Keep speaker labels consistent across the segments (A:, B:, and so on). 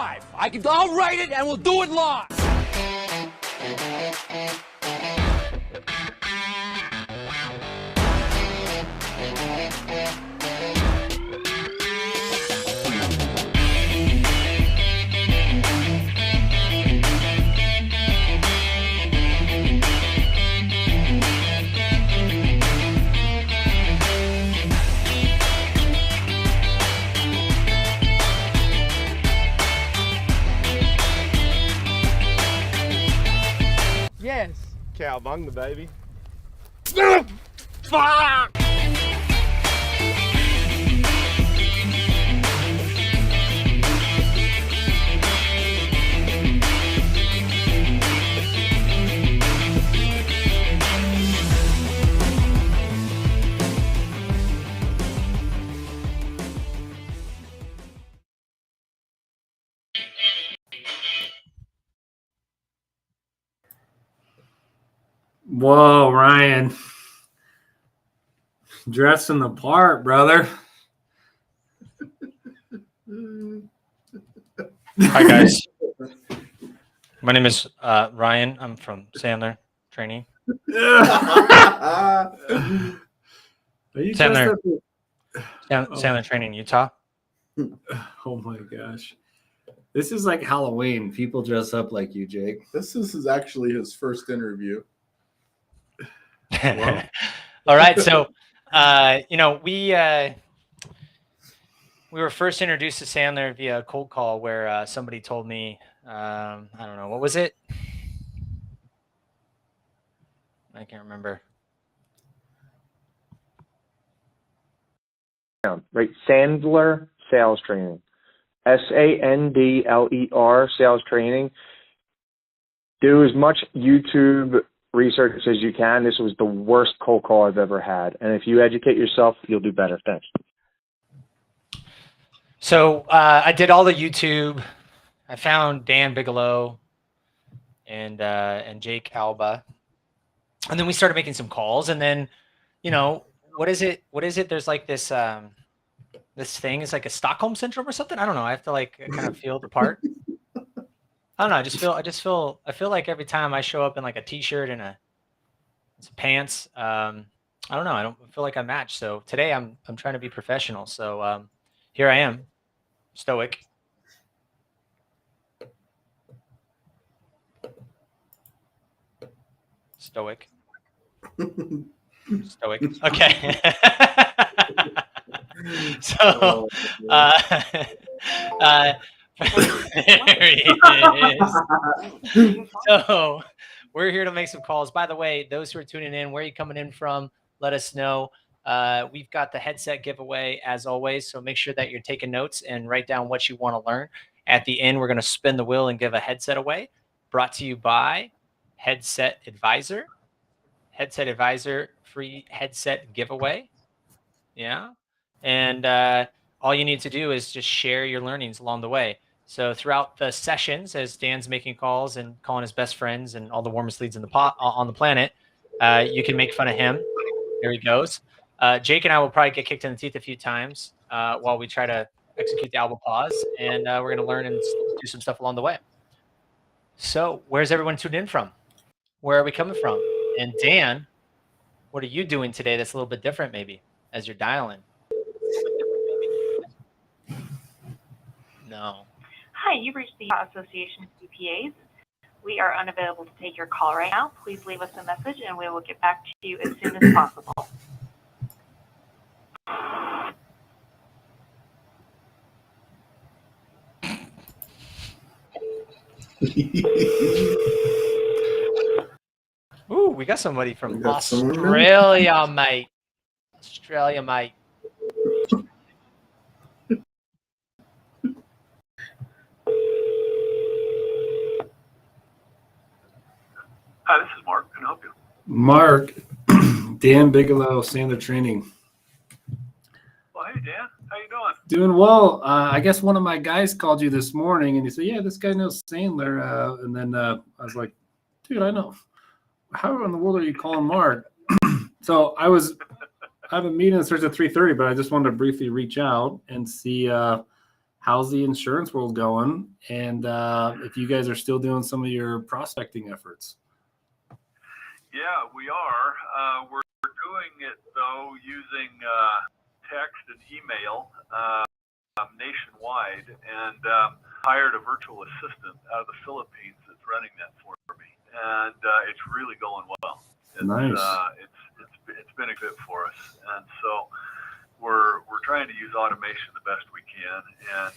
A: live. I'll write it and we'll do it live.
B: Yes.
C: Cowabunga, baby.
A: Fuck!
D: Whoa, Ryan. Dressing the part, brother.
E: Hi, guys. My name is Ryan. I'm from Sandler Training.
D: Are you
E: Sandler.
D: dressed
E: Sandler Training, Utah.
D: Oh my gosh. This is like Halloween. People dress up like you, Jake.
C: This is actually his first interview.
E: All right. So, we were first introduced to Sandler via a cold call where somebody told me, I don't know, what was it? I can't remember.
F: Right, Sandler Sales Training, Sandler Sales Training. Do as much YouTube research as you can. This was the worst cold call I've ever had, and if you educate yourself, you'll do better. Thanks.
E: So I did all the YouTube. I found Dan Bigelow and Jake Alba, and then we started making some calls. And then, what is it? There's like this this thing. It's like a Stockholm syndrome or something. I don't know. I have to like kind of feel the part. I don't know. I feel like every time I show up in like a t-shirt and some pants, I don't know. I don't feel like I match. So today I'm trying to be professional. So here I am, stoic. Stoic. Okay. So, there he is. So we're here to make some calls. By the way, those who are tuning in, where are you coming in from? Let us know. We've got the headset giveaway as always. So make sure that you're taking notes and write down what you want to learn. At the end, we're going to spin the wheel and give a headset away. Brought to you by Headset Advisor. Headset Advisor free headset giveaway. Yeah. And all you need to do is just share your learnings along the way. So throughout the sessions, as Dan's making calls and calling his best friends and all the warmest leads in the on the planet, you can make fun of him. There he goes. Jake and I will probably get kicked in the teeth a few times while we try to execute the album pause, and we're going to learn and do some stuff along the way. So where's everyone tuned in from? Where are we coming from? And Dan, what are you doing today that's a little bit different maybe as you're dialing? No.
G: Hi, you've reached the Association of CPAs. We are unavailable to take your call right now. Please leave us a message and we will get back to you as soon as possible.
E: Ooh, we got somebody from Australia, mate. Australia, mate.
H: Hi, this is Mark. Can I help you?
D: Mark, Dan Bigelow, Sandler Training.
H: Well, hey, Dan. How you doing?
D: Doing well. I guess one of my guys called you this morning, and he said, yeah, this guy knows Sandler. And then I was like, dude, I know. How in the world are you calling Mark? So I have a meeting that starts at 3:30, but I just wanted to briefly reach out and see how's the insurance world going? And if you guys are still doing some of your prospecting efforts.
H: Yeah, we are. We're doing it, though, using text and email nationwide, and hired a virtual assistant out of the Philippines that's running that for me. And it's really going well.
D: Nice.
H: It's been a good for us. And so we're trying to use automation the best we can. And,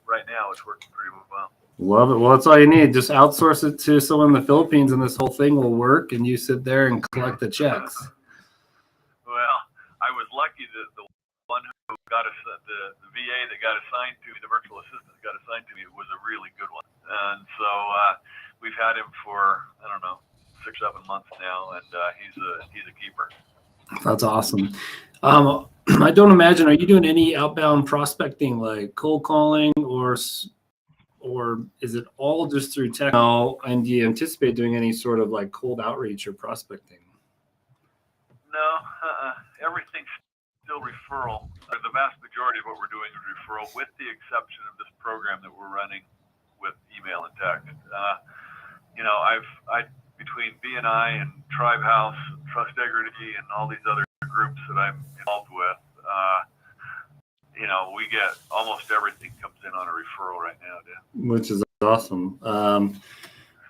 H: right now it's working pretty well.
D: Love it. Well, that's all you need. Just outsource it to someone in the Philippines, and this whole thing will work. And you sit there and collect the checks.
H: Well, I was lucky that the one who got us the VA that got assigned to me, the virtual assistant that got assigned to me, was a really good one. And so we've had him for 6-7 months now, and he's a keeper.
D: That's awesome. I don't imagine. Are you doing any outbound prospecting, like cold calling, or is it all just through text? And do you anticipate doing any sort of like cold outreach or prospecting?
H: No, everything's still referral. The vast majority of what we're doing is referral, with the exception of this program that we're running with email and text. I between BNI and Tribe House, Trust Integrity, and all these other groups that I'm involved with, we get almost everything comes in on a referral right now, Dan.
D: Which is awesome.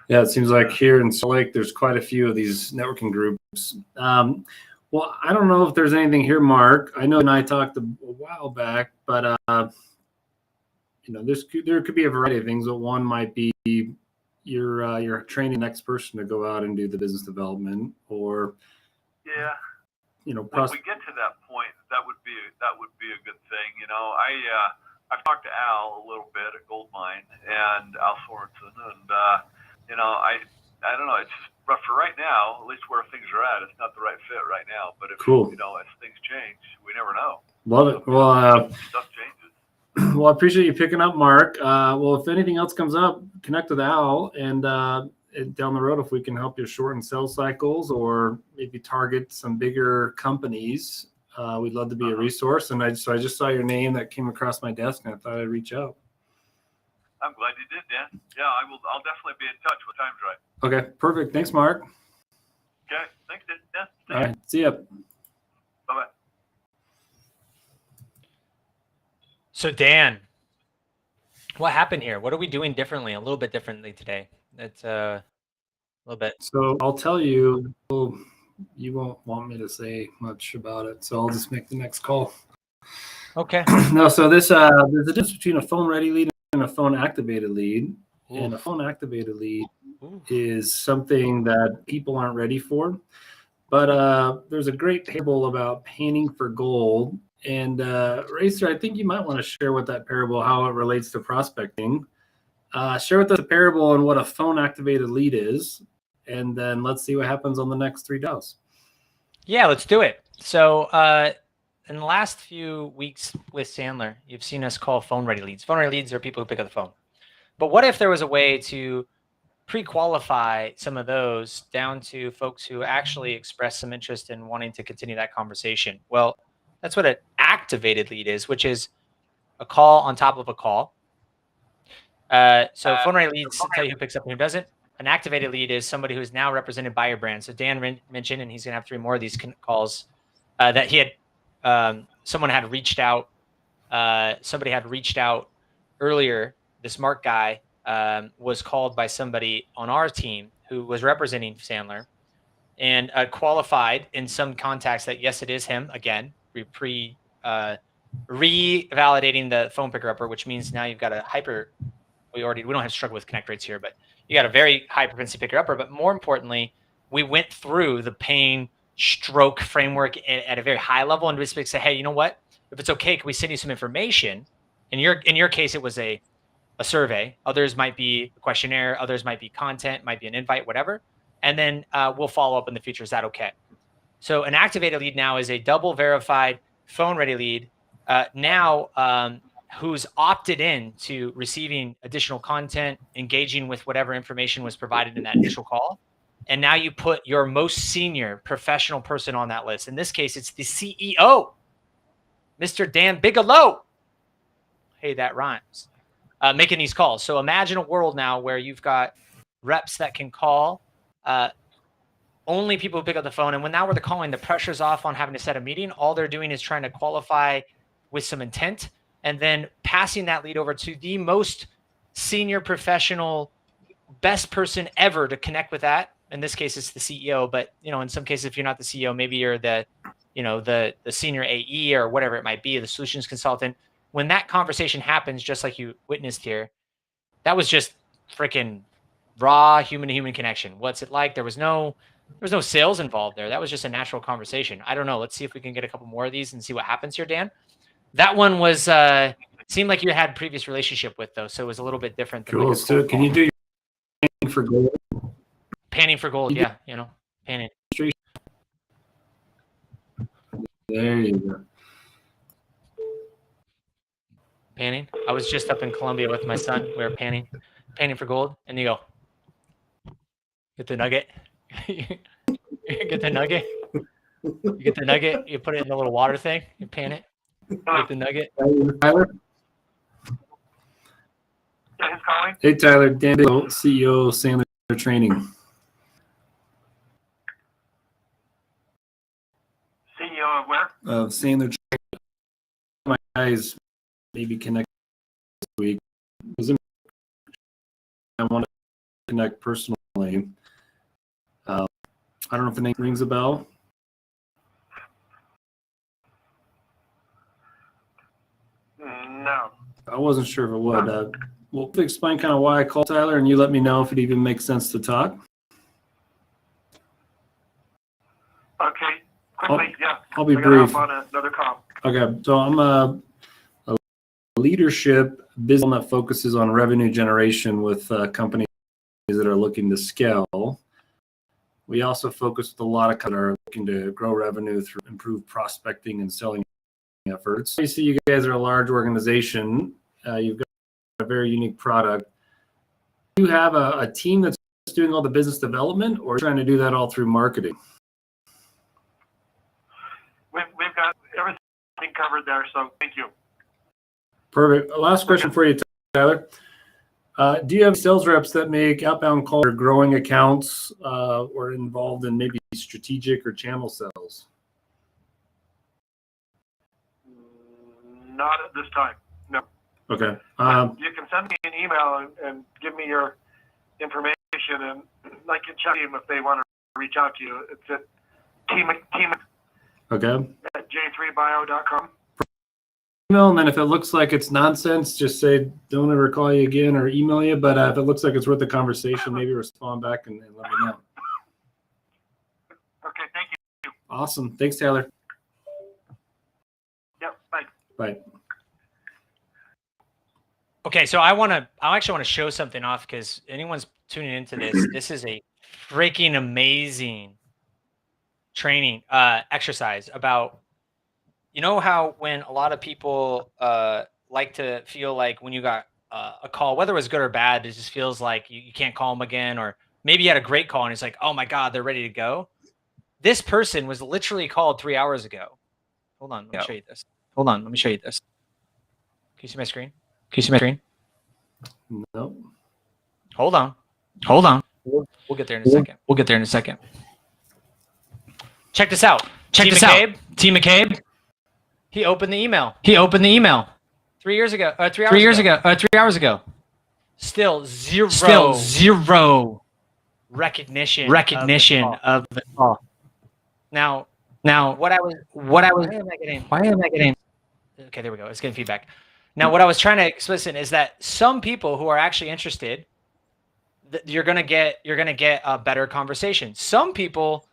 D: Yeah, it seems like here in Salt Lake, there's quite a few of these networking groups. Well, I don't know if there's anything here, Mark. I know you and I talked a while back, but there could be a variety of things. But one might be you're training the next person to go out and do the business development, or
H: when we get to that point, that would be a good thing. I've talked to Al a little bit at Goldmine and Al Sorensen, and I don't know. It's just, but for right now, at least where things are at, it's not the right fit right now. But if as things change, we never know.
D: Love it. Well,
H: stuff changes.
D: Well, I appreciate you picking up, Mark. Well, if anything else comes up, connect with Al, and down the road, if we can help you shorten sales cycles or maybe target some bigger companies, we'd love to be a resource. And I just saw your name that came across my desk, and I thought I'd reach out.
H: I'm glad you did, Dan. Yeah, I'll definitely be in touch when time's right.
D: Okay, perfect. Thanks, Mark.
H: Okay, thanks, Dan. Yeah,
D: all right, see ya.
H: Bye-bye.
E: So, Dan, what happened here? What are we doing differently, a little bit differently today? It's a little bit.
D: So I'll tell you, you won't want me to say much about it, so I'll just make the next call.
E: Okay.
D: No, so there's a difference between a phone-ready lead and a phone-activated lead. Ooh. And a phone-activated lead is something that people aren't ready for. But there's a great parable about painting for gold. And Racer, I think you might want to share with that parable how it relates to prospecting. Share with us a parable on what a phone-activated lead is, and then let's see what happens on the next 3 dials.
E: Yeah, let's do it. So in the last few weeks with Sandler, you've seen us call phone-ready leads. Phone-ready leads are people who pick up the phone. But what if there was a way to pre-qualify some of those down to folks who actually express some interest in wanting to continue that conversation? Well, that's what an activated lead is, which is a call on top of a call. So phone-ready leads tell you who picks up and who doesn't. An activated lead is somebody who's now represented by your brand. So Dan mentioned, and he's going to have 3 more of these calls, that he had, someone had reached out. Somebody had reached out earlier. This Mark guy was called by somebody on our team who was representing Sandler, and qualified in some contacts that, yes, it is him. Again, re-validating the phone picker-upper, which means now you've got a hyper. We don't have to struggle with connect rates here, but you got a very high propensity picker-upper. But more importantly, we went through the pain stroke framework at a very high level and basically say, hey, you know what? If it's okay, can we send you some information? In your case, it was a survey. Others might be a questionnaire. Others might be content, might be an invite, whatever. And then we'll follow up in the future. Is that okay? So an activated lead now is a double verified phone-ready lead. Who's opted in to receiving additional content, engaging with whatever information was provided in that initial call. And now you put your most senior professional person on that list. In this case, it's the CEO, Mr. Dan Bigelow. hey, that rhymes, making these calls. So imagine a world now where you've got reps that can call, only people who pick up the phone. And when now they're calling, the pressure's off on having to set a meeting. All they're doing is trying to qualify with some intent and then passing that lead over to the most senior professional, best person ever to connect with that. In this case, it's the CEO, but in some cases, if you're not the CEO, maybe you're the senior AE or whatever it might be, the solutions consultant. When that conversation happens, just like you witnessed here, that was just freaking raw human to human connection. What's it like? There was no sales involved there. That was just a natural conversation. I don't know. Let's see if we can get a couple more of these and see what happens here, Dan. That one was seemed like you had previous relationship with, though, so it was a little bit different. Than
D: Cool.
E: like
D: So can you do your panning for gold?
E: Panning for gold, yeah. Panning.
D: There you go.
E: Panning. I was just up in Colombia with my son. We were panning for gold, and you go, get the nugget. You get the nugget. You get the nugget. You put it in the little water thing. You pan it. Get the nugget.
D: Tyler.
H: Yeah, who's calling?
D: Hey, Tyler. Dan, CEO of Sandler Training.
H: CEO of where?
D: Of Sandler Training. My guys maybe connect this week. I want to connect personally. I don't know if the name rings a bell.
H: No.
D: I wasn't sure if it would. We'll explain kind of why I called Tyler, and you let me know if it even makes sense to talk.
H: Okay. Quickly, yeah.
D: I'll be
H: I gotta
D: brief.
H: hop on another call.
D: Okay, so I'm a leadership business that focuses on revenue generation with companies that are looking to scale. We also focus with a lot of companies that are looking to grow revenue through improved prospecting and selling efforts. You see, you guys are a large organization. You've got a very unique product. Do you have a team that's doing all the business development, or trying to do that all through marketing?
H: We've got everything covered there, so thank you.
D: Perfect. Last question for you, Tyler. Do you have sales reps that make outbound calls or growing accounts or involved in maybe strategic or channel sales?
H: Not at this time, no.
D: Okay.
H: You can send me an email and give me your information, and I can chat to them if they want to reach out to you. It's at team
D: Okay.
H: at j3bio.com.
D: Email, and then if it looks like it's nonsense, just say don't ever call you again or email you. But if it looks like it's worth the conversation, maybe respond back and let me know.
H: Okay, thank you.
D: Awesome. Thanks, Tyler.
H: Yep, bye.
D: Bye.
E: Okay, so I actually want to show something off because anyone's tuning into this. This is a freaking amazing training exercise about, how when a lot of people like to feel like when you got a call, whether it was good or bad, it just feels like you can't call them again, or maybe you had a great call and it's like, oh my God, they're ready to go. This person was literally called 3 hours ago. Hold on, let me show you this. Hold on, let me show you this. Can you see my screen? Can you see my screen?
D: No.
E: Hold on. We'll get there in a second. Check this out. T. McCabe. He opened the email. 3 years ago. 3 hours ago. Still zero recognition of the call. Now, what I was. Why am I getting? Okay, there we go. It's getting feedback. Now, what I was trying to explicit is that some people who are actually interested, you're gonna get a better conversation. Some people,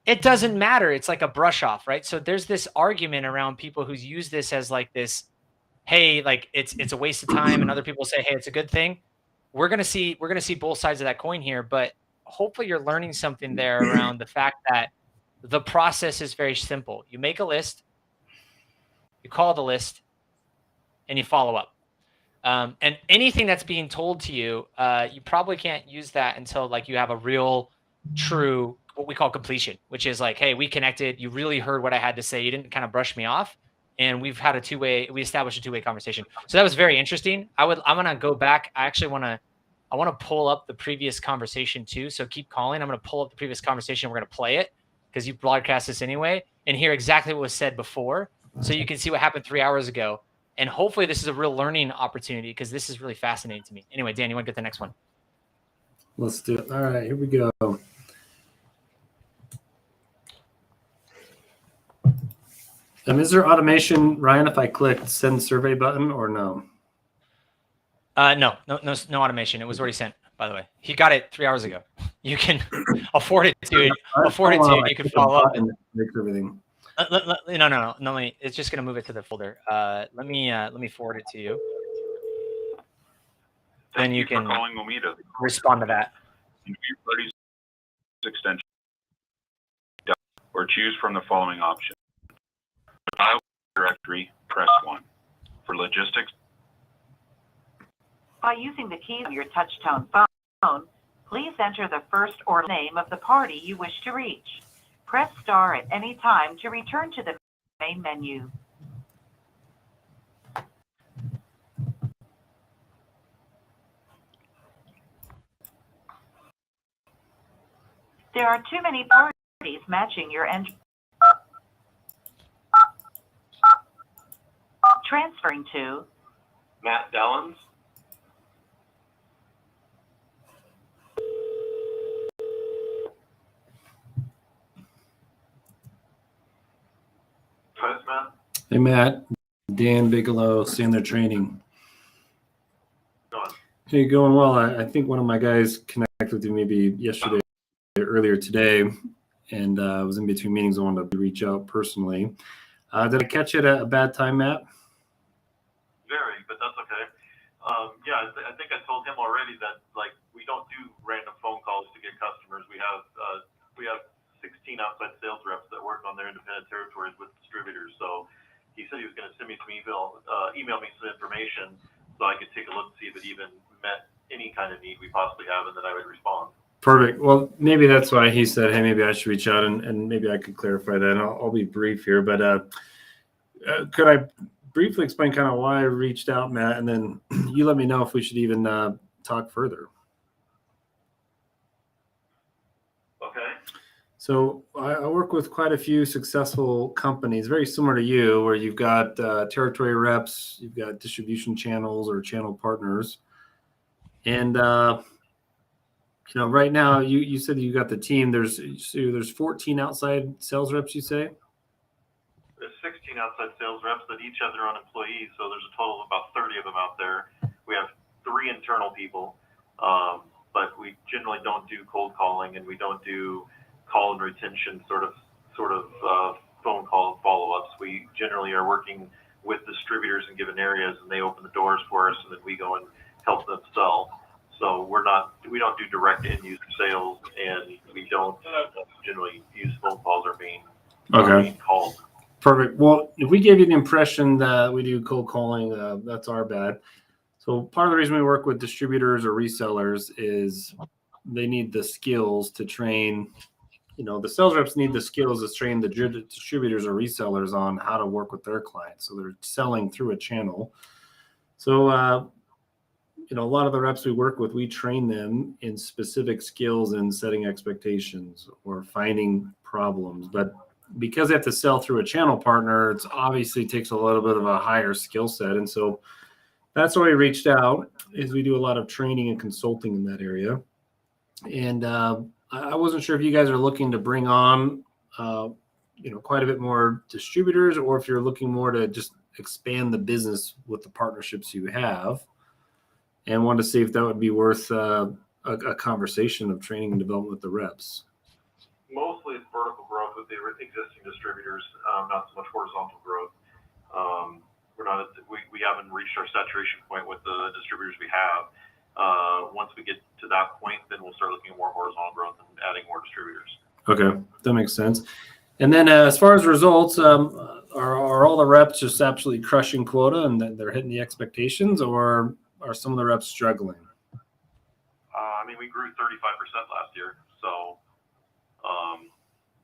E: it doesn't matter. It's like a brush off, right? So there's this argument around people who use this as like this, hey, like it's a waste of time, and other people say, hey, it's a good thing. We're gonna see both sides of that coin here, but hopefully you're learning something there around the fact that the process is very simple. You make a list, you call the list, and you follow up. And anything that's being told to you, you probably can't use that until like you have a real, true, what we call completion, which is like, hey, we connected. You really heard what I had to say. You didn't kind of brush me off. and we established a two-way conversation. So that was very interesting. I'm going to go back. I want to pull up the previous conversation too. So keep calling. I'm going to pull up the previous conversation. We're going to play it because you broadcast this anyway and hear exactly what was said before. So you can see what happened 3 hours ago. And hopefully this is a real learning opportunity because this is really fascinating to me. Anyway, Dan, you want to get the next one?
D: Let's do it. All right, here we go. Is there automation, Ryan, if I click send survey button or no?
E: No automation. It was already sent, by the way. He got it 3 hours ago. You can afford it to. You can follow up.
D: Make everything.
E: No. It's just gonna move it to the folder. Let me forward it to you. Then you can respond to that.
H: Extension or choose from the following options. Dial directory, press 1. For logistics.
B: By using the keys on your touch-tone phone, please enter the first or name of the party you wish to reach. Press star at any time to return to the main menu. There are too many parties matching your entry. Transferring to
H: Matt Dellins. Matt.
D: Hey, Matt. Dan Bigelow, Sandler Training.
H: Go on.
D: Hey, going well. I think one of my guys connected with you maybe yesterday or earlier today, and I was in between meetings. I wanted to reach out personally. Did I catch you at a bad time, Matt?
H: Very, but that's okay. Yeah, I think I told him already that we don't do random phone calls to get customers. We have 16 outside sales reps that work on their independent territories with distributors. So he said he was going to send me some email me some information so I could take a look and see if it even met any kind of need we possibly have, and then I would respond.
D: Perfect. Well, maybe that's why he said, hey, maybe I should reach out, and maybe I could clarify that. And I'll be brief here, but could I briefly explain kind of why I reached out, Matt, and then you let me know if we should even talk further.
H: Okay.
D: So I work with quite a few successful companies, very similar to you, where you've got territory reps, you've got distribution channels or channel partners. And, right now you said you got the team. There's 14 outside sales reps, you say?
H: There's 16 outside sales reps that each have their own employees. So there's a total of about 30 of them out there. We have 3 internal people, but we generally don't do cold calling, and we don't do call and retention sort of phone call follow-ups. We generally are working with distributors in given areas, and they open the doors for us, and then we go and help them sell. So we don't do direct end user sales, and we don't generally use phone calls or being called.
D: Perfect. Well, if we gave you the impression that we do cold calling, that's our bad. So part of the reason we work with distributors or resellers is they need the skills to train. The sales reps need the skills to train the distributors or resellers on how to work with their clients. So they're selling through a channel. So, a lot of the reps we work with, we train them in specific skills in setting expectations or finding problems. But because they have to sell through a channel partner, it obviously takes a little bit of a higher skill set. And so that's why we reached out, is we do a lot of training and consulting in that area. And I wasn't sure if you guys are looking to bring on, quite a bit more distributors, or if you're looking more to just expand the business with the partnerships you have, and wanted to see if that would be worth a conversation of training and development with the reps.
H: Mostly it's vertical growth with the existing distributors, not so much horizontal growth. We haven't reached our saturation point with the distributors we have. Once we get to that point, then we'll start looking at more horizontal growth and adding more distributors.
D: Okay, that makes sense. And then as far as results, are all the reps just absolutely crushing quota and they're hitting the expectations, or are some of the reps struggling?
H: We grew 35% last year, so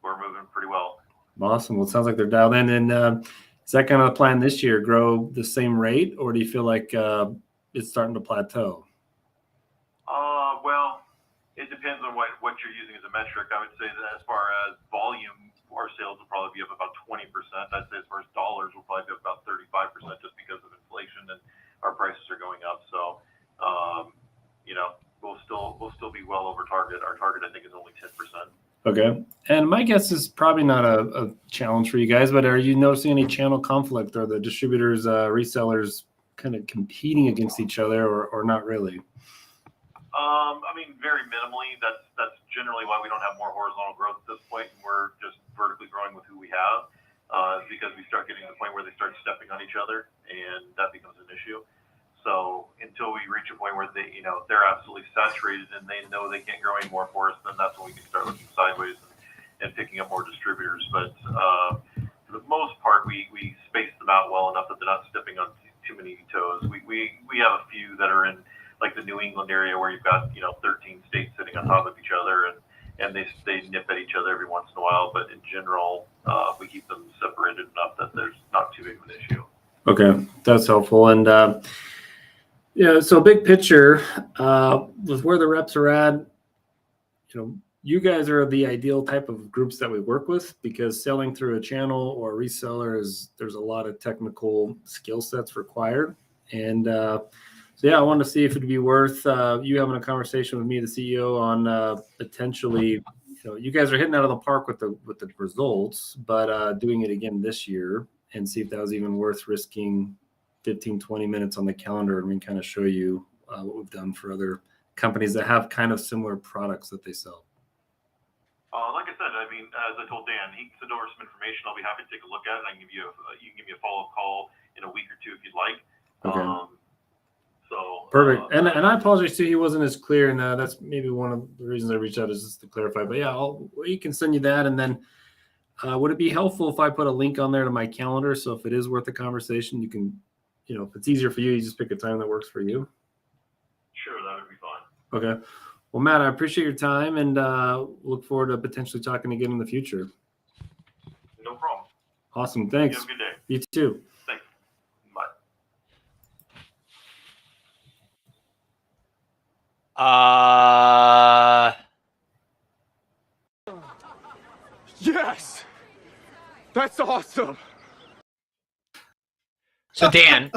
H: we're moving pretty well.
D: Awesome. Well, it sounds like they're dialed in. And Is that kind of the plan this year? Grow the same rate, or do you feel like it's starting to plateau?
H: Well, it depends on what you're using as a metric. I would say that as far as volume, our sales will probably be up about 20%. I'd say as far as dollars, we'll probably be up about 35% just because of inflation and our prices are going up. So, we'll still be well over target. Our target, I think, is only 10%.
D: Okay. And my guess is probably not a challenge for you guys, but are you noticing any channel conflict? Are the distributors, resellers kind of competing against each other or not really?
H: I mean, very minimally. That's generally why we don't have more horizontal growth at this point. We're just vertically growing with who we have, because we start getting to the point where they start stepping on each other, and that becomes an issue. So until we reach a point where they're absolutely saturated and they know they can't grow any more for us, then that's when we can start looking sideways and picking up more distributors. But for the most part, we space them out well enough that they're not stepping on too many toes. We have a few that are in like the New England area where you've got 13 states sitting on top of each other, and they nip at each other every once in a while. But in general, we keep them separated enough that there's not too big of an issue. Okay,
D: that's helpful. And so big picture, with where the reps are at, you guys are the ideal type of groups that we work with, because selling through a channel or a reseller there's a lot of technical skill sets required. And I wanted to see if it'd be worth you having a conversation with me, the CEO, on potentially, you guys are hitting out of the park with the results, but doing it again this year and see if that was even worth risking 15-20 minutes on the calendar, and we can kind of show you what we've done for other companies that have kind of similar products that they sell.
H: Like I said, I mean, as I told Dan, he can send over some information. I'll be happy to take a look at it. I can give you a follow-up call in a week or two if you'd like.
D: Okay. Perfect. And I apologize too, he wasn't as clear, and that's maybe one of the reasons I reached out, is just to clarify. But yeah, we can send you that, and then would it be helpful if I put a link on there to my calendar, so if it is worth a conversation, you can, if it's easier for you, you just pick a time that works for you.
H: Sure, that would be fine.
D: Okay. Well, Matt, I appreciate your time, and look forward to potentially talking again in the future.
H: No problem.
D: Awesome. Thanks.
H: You have a good day.
D: You too.
H: Thanks. Bye.
A: Yes! That's awesome!
E: So Dan,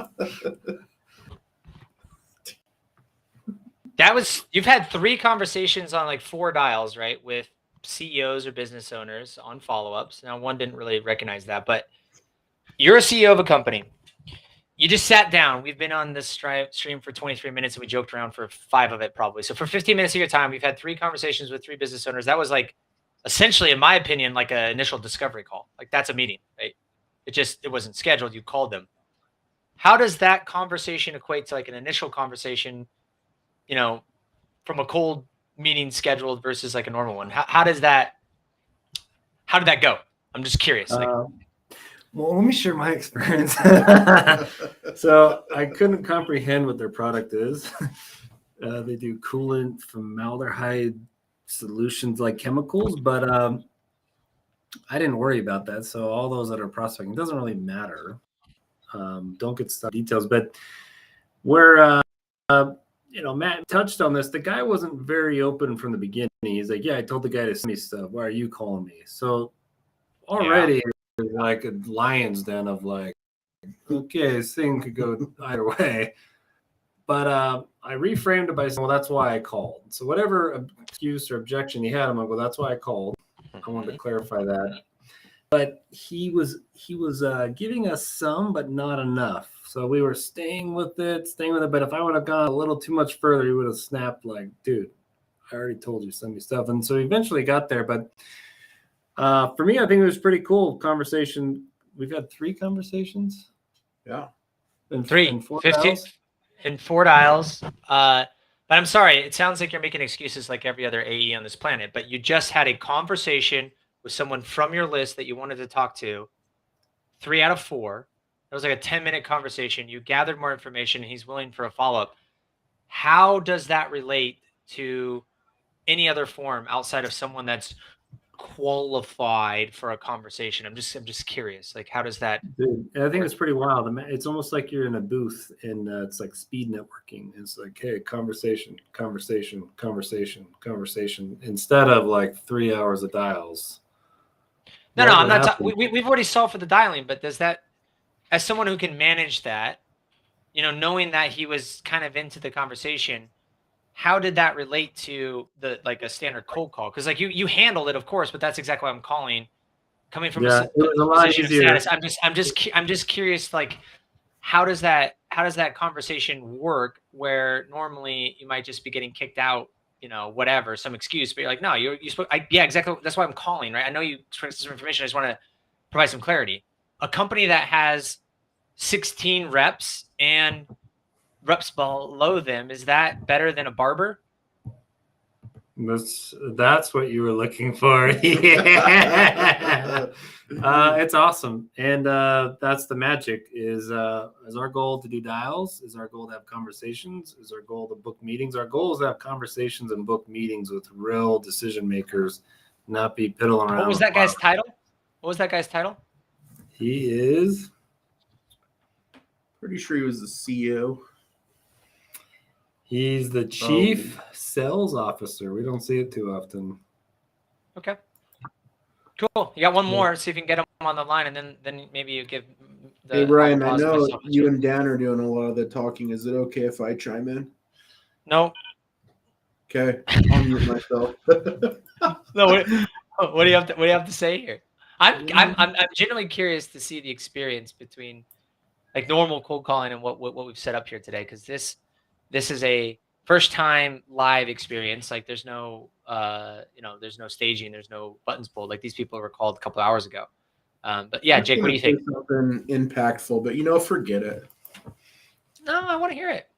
E: you've had 3 conversations on like 4 dials, right? With CEOs or business owners on follow-ups. Now, one didn't really recognize that, but you're a CEO of a company. You just sat down. We've been on this stream for 23 minutes, and we joked around for 5 of it probably. So for 15 minutes of your time, we've had 3 conversations with 3 business owners. That was like, essentially, in my opinion, like an initial discovery call. Like, that's a meeting, right? It wasn't scheduled. You called them. How does that conversation equate to like an initial conversation, from a cold meeting scheduled versus like a normal one? How did that go? I'm just curious.
D: Well, let me share my experience. So I couldn't comprehend what their product is. They do coolant, formaldehyde solutions, like chemicals, but I didn't worry about that. So all those that are prospecting, doesn't really matter. Don't get stuck in details, but where Matt touched on this, the guy wasn't very open from the beginning. He's like, yeah, I told the guy to send me stuff. Why are you calling me? So already like a lion's den of like, okay, this thing could go either way. But I reframed it by saying, well, that's why I called. So whatever excuse or objection he had, I'm like, well, that's why I called. I wanted to clarify that. But he was giving us some, but not enough. So we were staying with it. But if I would have gone a little too much further, he would have snapped like, dude, I already told you, send me stuff. And so he eventually got there. But for me, I think it was pretty cool conversation. We've had 3 conversations.
C: Yeah.
E: In 4 dials. In 4 dials. But I'm sorry, it sounds like you're making excuses like every other AE on this planet. But you just had a conversation with someone from your list that you wanted to talk to. 3 out of 4. It was like a 10-minute conversation. You gathered more information. He's willing for a follow-up. How does that relate to any other form outside of someone that's qualified for a conversation? I'm just curious. Like, how does that?
D: Dude, I think it's pretty wild. It's almost like you're in a booth and it's like speed networking. It's like, hey, conversation, instead of like 3 hours of dials.
E: No, I'm not. We've already solved for the dialing, but does that, as someone who can manage that, knowing that he was kind of into the conversation, how did that relate to a standard cold call? Because like you handled it, of course, but that's exactly what I'm calling. Coming from
D: it was a lot
E: position
D: easier.
E: of status, I'm just curious. Like, how does that conversation work? Where normally you might just be getting kicked out, whatever, some excuse, but you're like, no, you spoke. Yeah, exactly. That's why I'm calling, right? I know you expressed some information. I just want to provide some clarity. A company that has 16 reps and reps below them, is that better than a barber?
D: That's what you were looking for. Yeah. It's awesome. And that's the magic is our goal to do dials? Is our goal to have conversations? Is our goal to book meetings? Our goal is to have conversations and book meetings with real decision makers, not be piddling around.
E: What was that guy's title?
D: He is
C: Pretty sure he was the CEO.
D: He's the chief sales officer. We don't see it too often.
E: Okay. Cool. You got one more. See if you can get him on the line, and then maybe you give.
C: Hey Ryan, I know you and Dan are doing a lot of the talking. Is it okay if I chime in?
E: No.
C: Okay, I'll mute myself.
E: No. What do you have to say here? I'm genuinely curious to see the experience between like normal cold calling and what we've set up here today, because this is a first time live experience. Like there's no there's no staging, there's no buttons pulled. Like these people were called a couple of hours ago. But yeah, Jake, what do you think?
C: Something impactful, but forget it.
E: No, I want to hear it.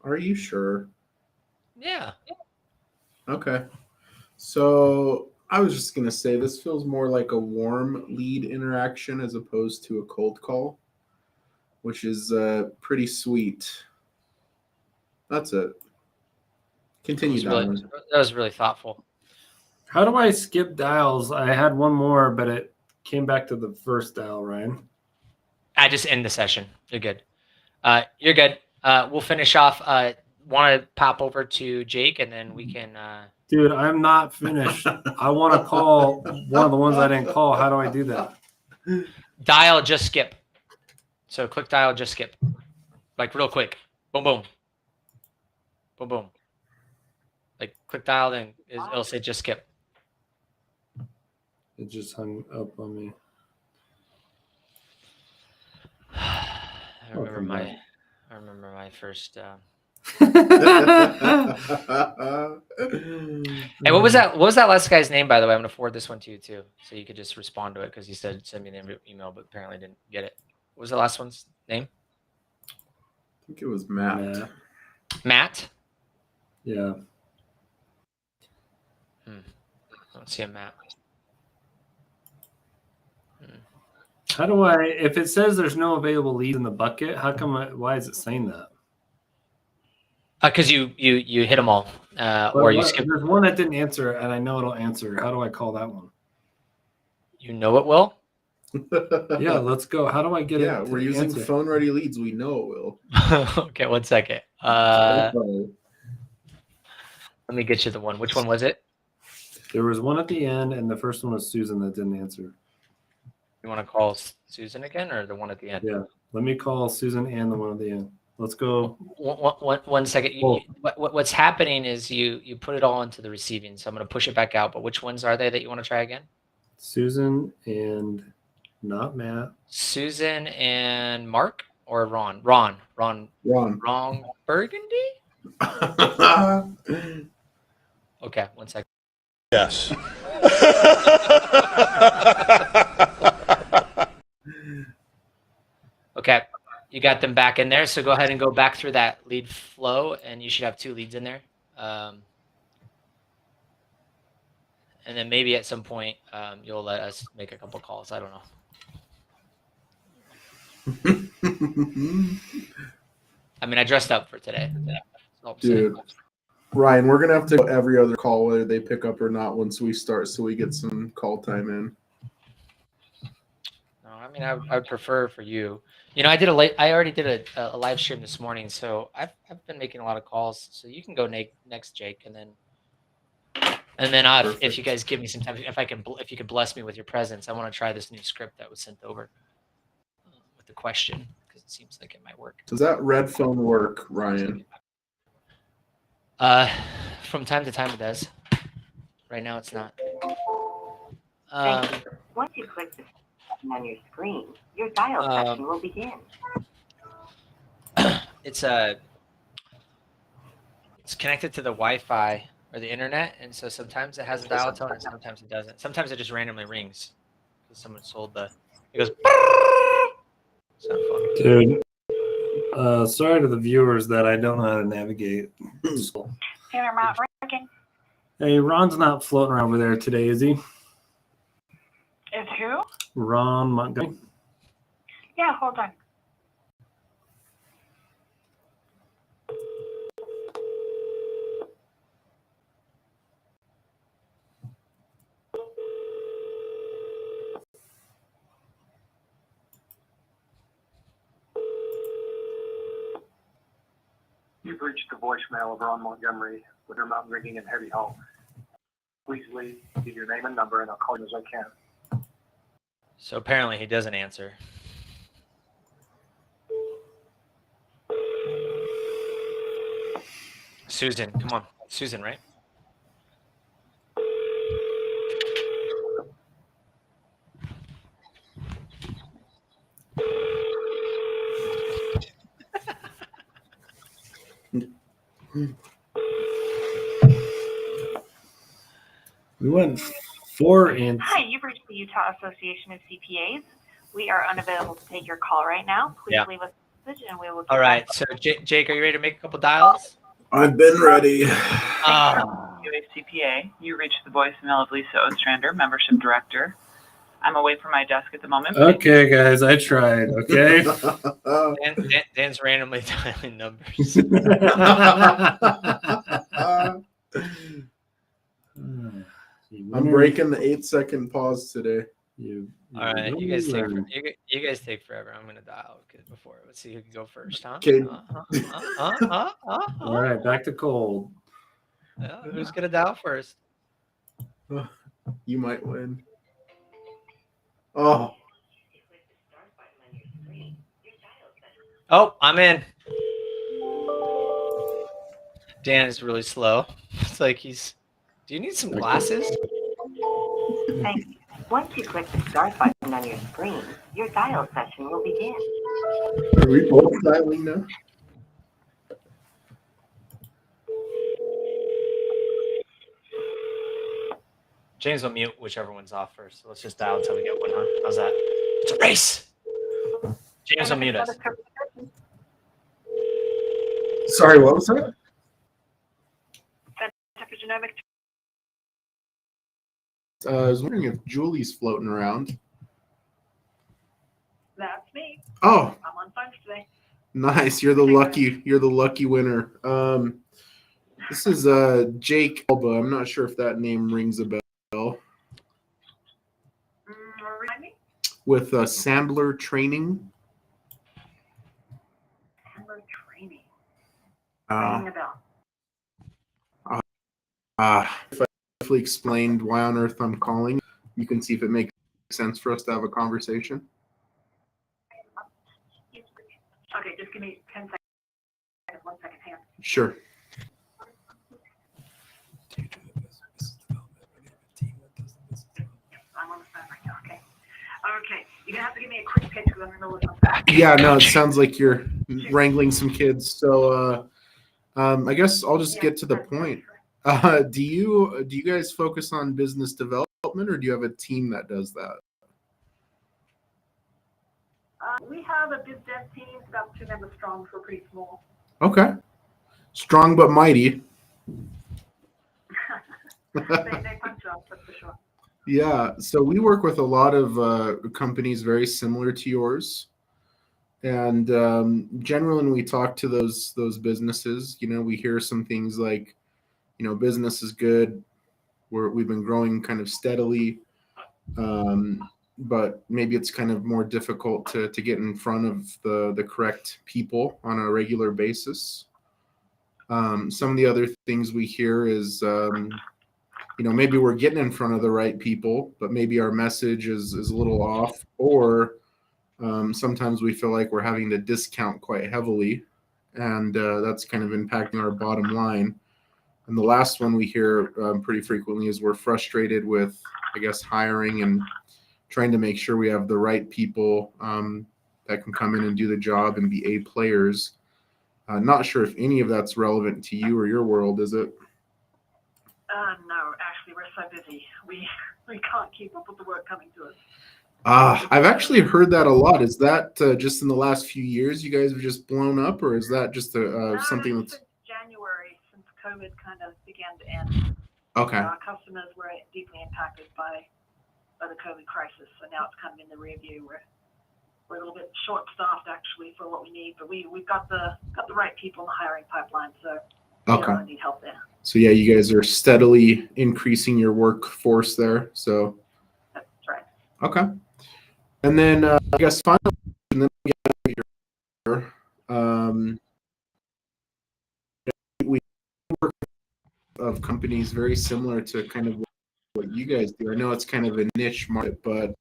C: Are you sure?
E: Yeah.
C: Okay. So I was just gonna say this feels more like a warm lead interaction as opposed to a cold call, which is pretty sweet. That's it. Continue.
E: That was really thoughtful.
D: How do I skip dials? I had one more, but it came back to the first dial, Ryan.
E: I just end the session. You're good. You're good. We'll finish off. Want to pop over to Jake, and then we can.
D: Dude, I'm not finished. I want to call one of the ones I didn't call. How do I do that?
E: Dial, just skip. So click dial, just skip. Like real quick. Boom, boom. Boom, boom. Like click dial, then it'll say just skip.
D: It just hung up on me.
E: I remember my first.
D: Hey,
E: what was that? What was that last guy's name, by the way? I'm gonna forward this one to you too, so you could just respond to it because he said send me the email, but apparently didn't get it. What was the last one's name?
C: I think it was Matt.
E: Matt?
D: Yeah.
E: I don't see a Matt.
D: How do I? If it says there's no available lead in the bucket, how come? Why is it saying that?
E: Because you hit them all, or you skip.
D: There's one that didn't answer, and I know it'll answer. How do I call that one?
E: You know it will.
D: Yeah, let's go. How do I get it?
C: Yeah, we're using phone ready leads. We know it will.
E: Okay, 1 second. Let me get you the one. Which one was it?
D: There was one at the end, and the first one was Susan that didn't answer.
E: You want to call Susan again, or the one at the end?
D: Yeah, let me call Susan and the one at the end. Let's go.
E: 1 second. What's happening is you put it all into the receiving, so I'm going to push it back out. But which ones are they that you want to try again?
D: Susan and not Matt.
E: Susan and Mark or Ron? Ron Burgundy? Okay, 1 second.
A: Yes.
E: Okay, you got them back in there. So go ahead and go back through that lead flow, and you should have 2 leads in there. And then maybe at some point you'll let us make a couple calls. I don't know. I mean, I dressed up for today.
C: Dude, Ryan, we're gonna have to go every other call whether they pick up or not once we start, so we get some call time in.
E: No, I mean, I would prefer for you. I already did a live stream this morning, so I've been making a lot of calls. So you can go next, Jake, and then if you guys give me some time, if you could bless me with your presence, I want to try this new script that was sent over with the question because it seems like it might work.
C: Does that red phone work, Ryan?
E: From time to time it does. Right now it's not.
B: Thank you. Once you click the button on your screen, your dial session will begin.
E: It's connected to the Wi-Fi or the internet, and so sometimes it has a dial tone and sometimes it doesn't. Sometimes it just randomly rings because someone sold the. It goes.
D: Dude, sorry to the viewers that I don't know how to navigate.
G: Tanner Mount working.
D: Hey, Ron's not floating around over there today, is he?
G: Is who?
D: Ron Montgomery.
G: Yeah, hold on.
I: You've reached the voicemail of Ron Montgomery with Intermountain Rigging and Heavy Haul. Please leave your name and number, and I'll call you as I can.
E: So apparently he doesn't answer. Susan, come on. Susan, right?
D: We went 4 and.
G: Hi, you've reached the Utah Association of CPAs. We are unavailable to take your call right now. Please leave us a message and we will get
E: All right.
G: back.
E: So Jake, are you ready to make a couple dials?
C: I've been ready.
B: UACPA, you reached the voicemail of Lisa Ostrander, Membership Director. I'm away from my desk at the moment.
D: Okay, guys, I tried. Okay.
E: Dan's randomly dialing numbers.
C: I'm breaking the 8-second pause today.
E: All right, you guys take forever. I'm gonna dial before. Let's see who can go first, huh?
C: Okay.
D: All right, back to cold.
E: Who's gonna dial first?
C: You might win. Oh.
E: Oh, I'm in. Dan is really slow. It's like he's. Do you need some glasses?
B: Thank you. Once you click the start button on your screen, your dial session will begin.
C: Are we both dialing now?
E: James will mute whichever one's off first. So let's just dial until we get one, huh? How's that? It's a race. James will mute us.
C: Sorry, what was that?
G: Genomic.
C: I was wondering if Julie's floating around.
G: That's me.
C: Oh,
G: I'm on phones today.
C: nice. You're the lucky winner. This is Jake Alba. I'm not sure if that name rings a bell.
G: Remind me?
C: With Sandler Training.
G: Sandler Training.
C: Uh,
G: Ringing a bell.
C: If I briefly explained why on earth I'm calling, you can see if it makes sense for us to have a conversation.
G: Okay, just give me 10 seconds. 1 second, hang on.
C: Sure.
G: I'm on the phone right now, okay? Okay, you're going to have to give me a quick pitch because I'm in the middle of something.
C: Yeah, no, it sounds like you're wrangling some kids. So I guess I'll just get to the point. Do you guys focus on business development, or do you have a team that does that?
G: We have a biz dev team, about 2 members strong, so pretty small.
C: Okay. Strong but mighty.
G: They punch up, that's for sure.
C: Yeah, so we work with a lot of companies very similar to yours. And generally when we talk to those businesses, we hear some things like, business is good. We've been growing kind of steadily, but maybe it's kind of more difficult to get in front of the correct people on a regular basis. Some of the other things we hear is, maybe we're getting in front of the right people, but maybe our message is a little off, or sometimes we feel like we're having to discount quite heavily, and that's kind of impacting our bottom line. And the last one we hear pretty frequently is we're frustrated with, I guess, hiring and trying to make sure we have the right people that can come in and do the job and be A players. Not sure if any of that's relevant to you or your world, is it?
B: No, actually, we're so busy. We can't keep up with the work coming to us.
C: I've actually heard that a lot. Is that just in the last few years you guys have just blown up, or is that just something that's...
B: Since January, since COVID kind of began to end.
C: Okay.
B: Our customers were deeply impacted by the COVID crisis, so now it's kind of in the rear view. We're a little bit short-staffed actually for what we need, but we've got the right people in the hiring pipeline, so we don't really need help there.
C: So yeah, you guys are steadily increasing your workforce there. So
B: that's right.
C: Okay. And then I guess finally, and then we work of companies very similar to kind of what you guys do. I know it's kind of a niche market, but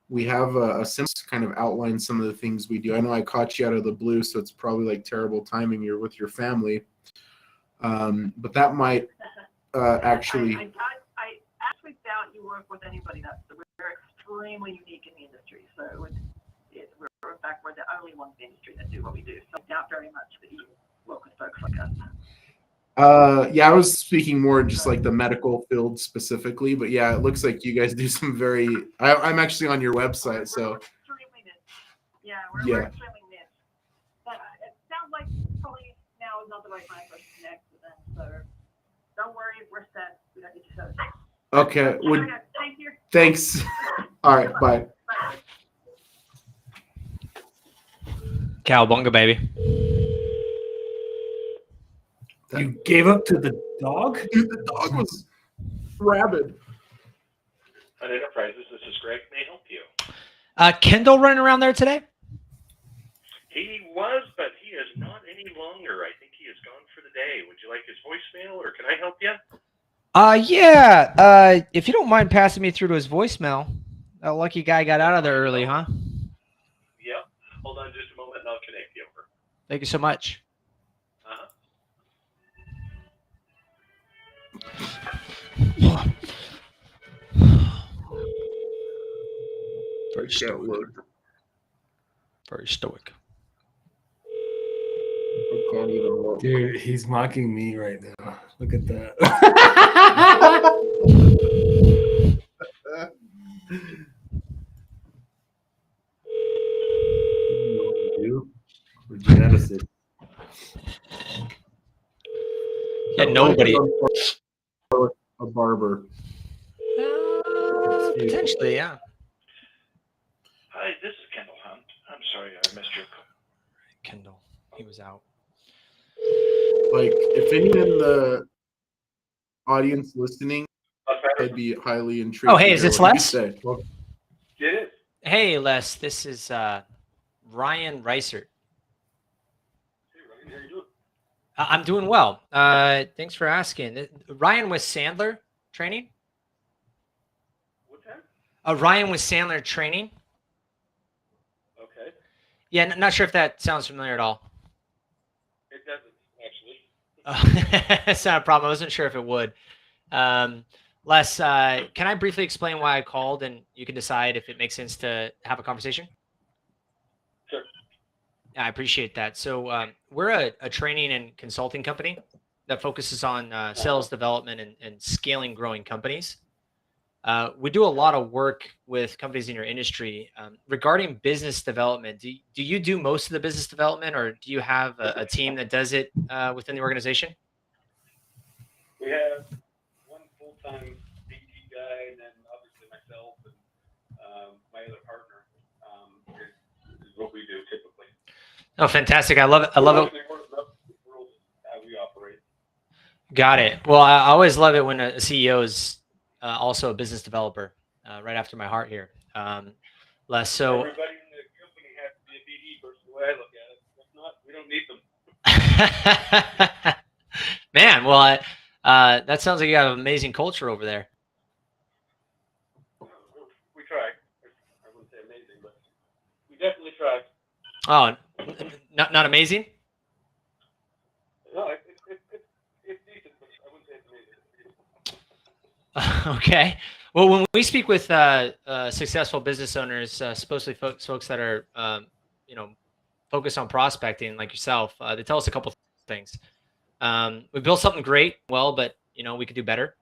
C: we have a simple kind of outline some of the things we do. I know I caught you out of the blue, so it's probably like terrible timing. You're with your family, but that might actually.
B: I actually doubt you work with anybody. We're extremely unique in the industry, so in fact we're the only ones in the industry that do what we do. So I doubt very much that you work with folks like us.
C: Yeah, I was speaking more just like the medical field specifically, but yeah, it looks like you guys do some very. I'm actually on your website, so.
B: We're extremely niche. Yeah, we're extremely niche. But it sounds like probably now is not the right time for us to connect with them. So don't worry, we're set. We don't need to set.
C: Okay.
B: Thank you.
C: Thanks. All right. Bye.
E: Cowabunga, baby.
D: You gave up to the dog?
C: Dude, the dog was rabid.
J: At Enterprises, this is Greg. May I help you?
E: Kendall running around there today?
J: He was, but he is not any longer. I think he is gone for the day. Would you like his voicemail, or can I help you?
E: Yeah. If you don't mind passing me through to his voicemail. That lucky guy got out of there early, huh?
J: Yep. Hold on just a moment, and I'll connect you over.
E: Thank you so much. Very stoic. Very stoic.
C: I can't even look.
D: Dude, he's mocking me right now. Look at that.
C: Genesis.
E: Yeah, nobody.
C: A barber.
E: Potentially, yeah.
J: Hi, this is Kendall Hunt. I'm sorry I missed your call.
E: Kendall, he was out.
C: Like, if anyone in the audience listening, I'd be highly intrigued.
E: Oh, hey, is this Les?
J: It is.
E: Hey, Les, this is Ryan Reisert.
J: Hey, Ryan, how you doing?
E: I'm doing well. Thanks for asking. Ryan with Sandler training?
J: What's that?
E: Ryan with Sandler training?
J: Okay.
E: Yeah, not sure if that sounds familiar at all.
J: It doesn't, actually.
E: That's not a problem. I wasn't sure if it would. Les, can I briefly explain why I called, and you can decide if it makes sense to have a conversation?
J: Sure.
E: I appreciate that. So we're a training and consulting company that focuses on sales development and scaling growing companies. We do a lot of work with companies in your industry regarding business development. Do you do most of the business development, or do you have a team that does it within the organization?
J: We have one full-time BD guy, and then obviously myself and my other partner is what we do typically.
E: Oh, fantastic! I love it. I love it.
J: How we operate.
E: Got it. Well, I always love it when a CEO is also a business developer, right after my heart here. Les, so
J: Everybody in the company has to be a BD person, the way I look at it. If not, we don't need them.
E: man, well, that sounds like you have an amazing culture over there.
J: We try. I wouldn't say amazing, but we definitely try.
E: Oh, not amazing?
J: No, it's decent, but I wouldn't say it's amazing.
E: Okay. Well, when we speak with successful business owners, supposedly folks that are, focused on prospecting like yourself, they tell us a couple things. We built something great, well, but we could do better.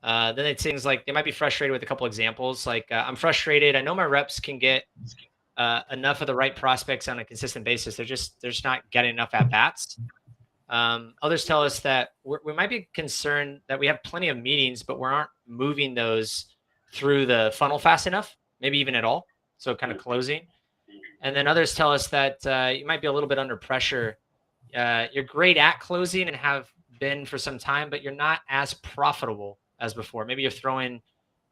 E: Then they say things like they might be frustrated with a couple examples. Like I'm frustrated. I know my reps can get enough of the right prospects on a consistent basis. They're just not getting enough at bats. Others tell us that we might be concerned that we have plenty of meetings, but we aren't moving those through the funnel fast enough, maybe even at all. So kind of closing. And then others tell us that you might be a little bit under pressure. You're great at closing and have been for some time, but you're not as profitable as before. Maybe you're throwing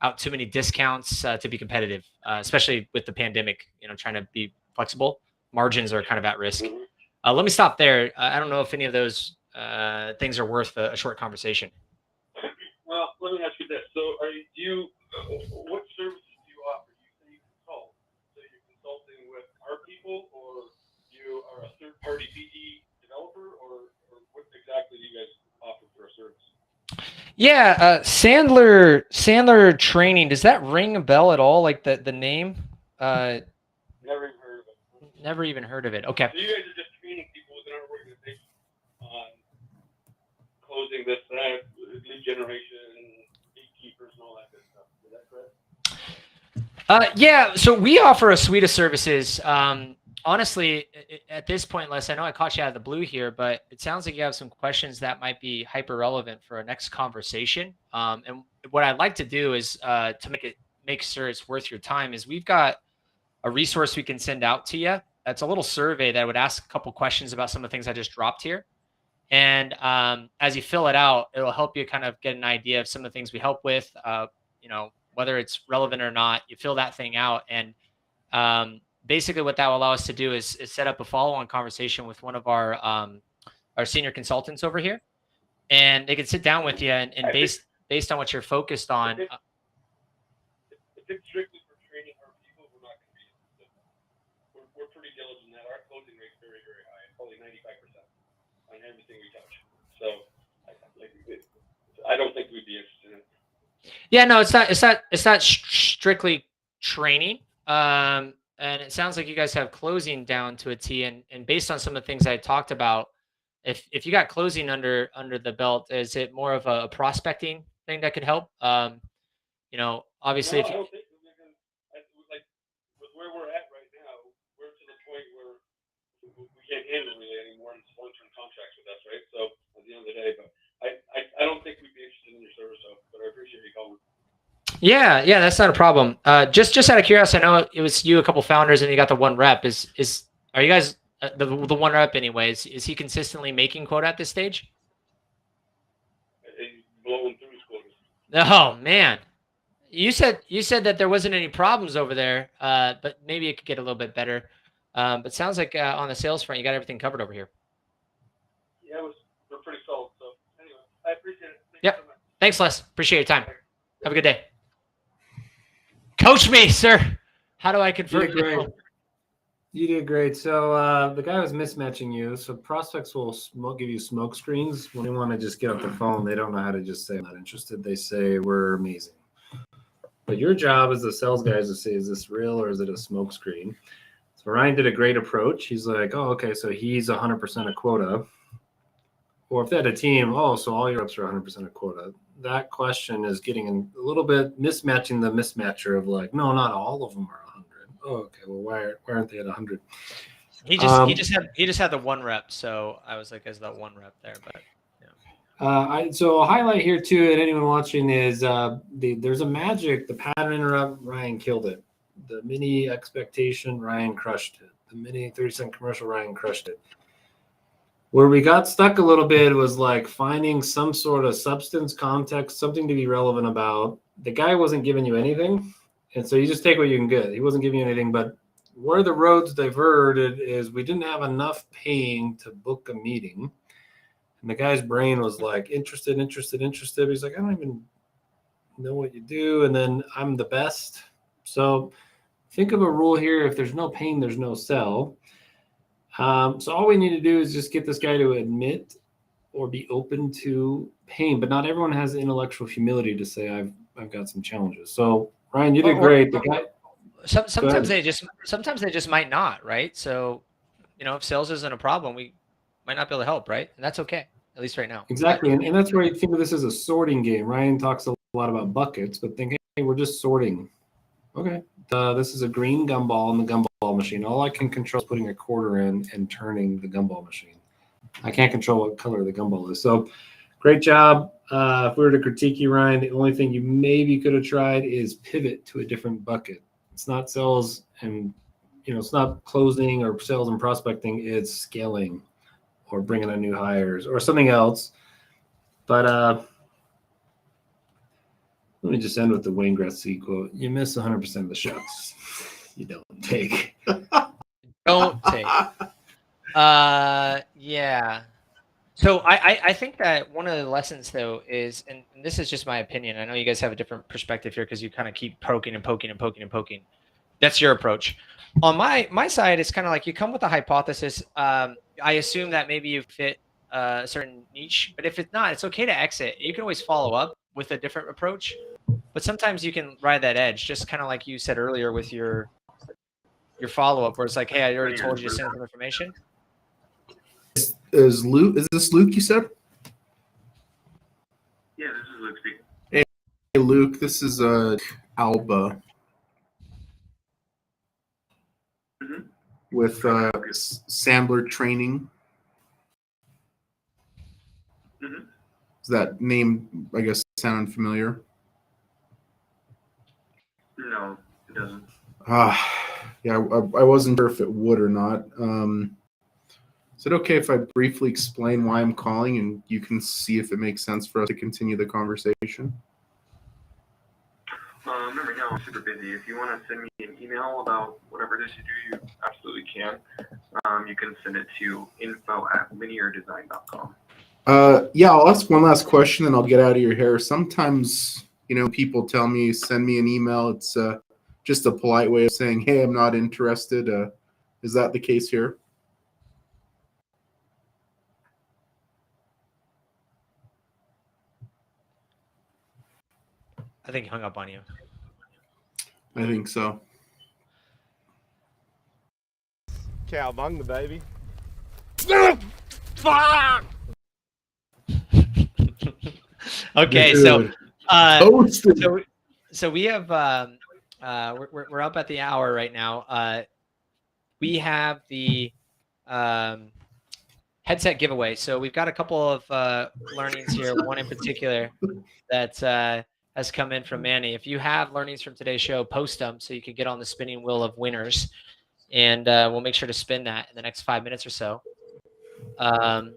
E: out too many discounts to be competitive, especially with the pandemic, trying to be flexible. Margins are kind of at risk. Let me stop there. I don't know if any of those things are worth a short conversation.
J: Well, let me ask you this. So what services do you offer? You say you consult. So you're consulting with our people, or you are a third-party BD developer, or what exactly do you guys offer for a service?
E: Yeah, Sandler training. Does that ring a bell at all? Like the name?
J: Never even heard of it.
E: Never even heard of it. Okay.
J: So you guys are just training people within our organization on closing this, that, lead generation, gatekeepers, and all that good stuff. Is that correct?
E: Yeah. So we offer a suite of services. Honestly, at this point, Les, I know I caught you out of the blue here, but it sounds like you have some questions that might be hyper relevant for our next conversation. And what I'd like to do is to make sure it's worth your time is we've got a resource we can send out to you. That's a little survey that would ask a couple questions about some of the things I just dropped here. And as you fill it out, it'll help you kind of get an idea of some of the things we help with, whether it's relevant or not. You fill that thing out. And basically what that will allow us to do is set up a follow-on conversation with one of our senior consultants over here. And they can sit down with you and based on what you're focused on.
J: If it's strictly for training our people, we're not going to be. We're pretty diligent that our closing rate is very, very high, probably 95% on everything we touch. So I don't think we'd be interested in it.
E: Yeah, no, it's not strictly training. And it sounds like you guys have closing down to a T. And based on some of the things I talked about, if you got closing under the belt, is it more of a prospecting thing that could help? Obviously,
J: no, I don't think we can. Like with where we're at right now, we're to the point where we can't handle really anymore in long-term contracts with us, right? So at the end of the day, but I don't think we'd be interested in your service, but I appreciate you calling.
E: Yeah, that's not a problem. Just out of curiosity, I know it was you, a couple founders, and you got the one rep. Are you guys the one rep anyways? Is he consistently making quota at this stage?
J: He's blowing through his quotas.
E: Oh man, you said that there wasn't any problems over there, but maybe it could get a little bit better. But sounds like on the sales front, you got everything covered over here.
J: Yeah, we're pretty solid. So anyway, I appreciate it.
E: Yep. So thanks, Les. Appreciate your time. Have a good day. Coach me, sir. How do I convert?
D: You did great. So the guy was mismatching you. So prospects will give you smoke screens when they want to just get off the phone. They don't know how to just say, I'm not interested. They say, we're amazing. But your job as a sales guy is to say, is this real or is it a smoke screen? So Ryan did a great approach. He's like, oh, okay, so he's 100% of quota. Or if they had a team, so all your reps are 100% of quota. That question is getting a little bit mismatching the mismatcher of like, no, not all of them are 100. Oh, okay, well, why aren't they at 100?
E: He just had the one rep, so I was like, as that one rep there, but. Yeah.
D: So a highlight here too, and anyone watching is there's a magic. The pattern interrupt, Ryan killed it. The mini expectation, Ryan crushed it. The mini 30-second commercial, Ryan crushed it. Where we got stuck a little bit was like finding some sort of substance, context, something to be relevant about. The guy wasn't giving you anything, and so you just take what you can get. He wasn't giving you anything, but where the roads diverted is we didn't have enough paying to book a meeting. And the guy's brain was like interested. He's like, I don't even know what you do. And then I'm the best. So think of a rule here. If there's no pain, there's no sell. So all we need to do is just get this guy to admit or be open to pain. But not everyone has the intellectual humility to say, I've got some challenges. So Ryan, you did great. The guy,
E: sometimes they just might not, right? So, if sales isn't a problem, we might not be able to help, right? And that's okay, at least right now.
D: exactly. And that's where you think of this as a sorting game. Ryan talks a lot about buckets, but think, hey, we're just sorting. Okay. This is a green gumball in the gumball machine. All I can control is putting a quarter in and turning the gumball machine. I can't control what color the gumball is. So great job. If we were to critique you, Ryan, the only thing you maybe could have tried is pivot to a different bucket. It's not sales and, it's not closing or sales and prospecting. It's scaling or bringing on new hires or something else. But let me just end with the Wayne Gretzky quote. You miss 100% of the shots you don't take.
E: Don't take. Yeah. So I think that one of the lessons, though, is, and this is just my opinion. I know you guys have a different perspective here because you kind of keep poking and poking and poking and poking. That's your approach. On my side, it's kind of like you come with a hypothesis. I assume that maybe you fit a certain niche, but if it's not, it's okay to exit. You can always follow up with a different approach, but sometimes you can ride that edge, just kind of like you said earlier with your follow up, where it's like, hey, I already told you to send some information.
C: Is this Luke you said?
H: Yeah, this is Luke speaking.
C: Hey Luke, this is Alba. With Sandler Training.
H: Mm-hmm.
C: Does that name, I guess, sound familiar?
H: No, it doesn't.
C: Yeah, I wasn't sure if it would or not. Is it okay if I briefly explain why I'm calling and you can see if it makes sense for us to continue the conversation?
H: Right now I'm super busy. If you want to send me an email about whatever it is you do, you absolutely can. You can send it to info@lineardesign.com.
C: Yeah, I'll ask one last question and I'll get out of your hair. Sometimes, people tell me, send me an email. It's just a polite way of saying, hey, I'm not interested. Is that the case here?
E: I think he hung up on you.
C: I think so.
A: Cowabunga, baby.
E: Fuck! Okay,
C: Dude.
E: so we have we're up at the hour right now. We have the headset giveaway. So we've got a couple of learnings here. One in particular that has come in from Manny. If you have learnings from today's show, post them so you can get on the spinning wheel of winners, and we'll make sure to spin that in the next 5 minutes or so. And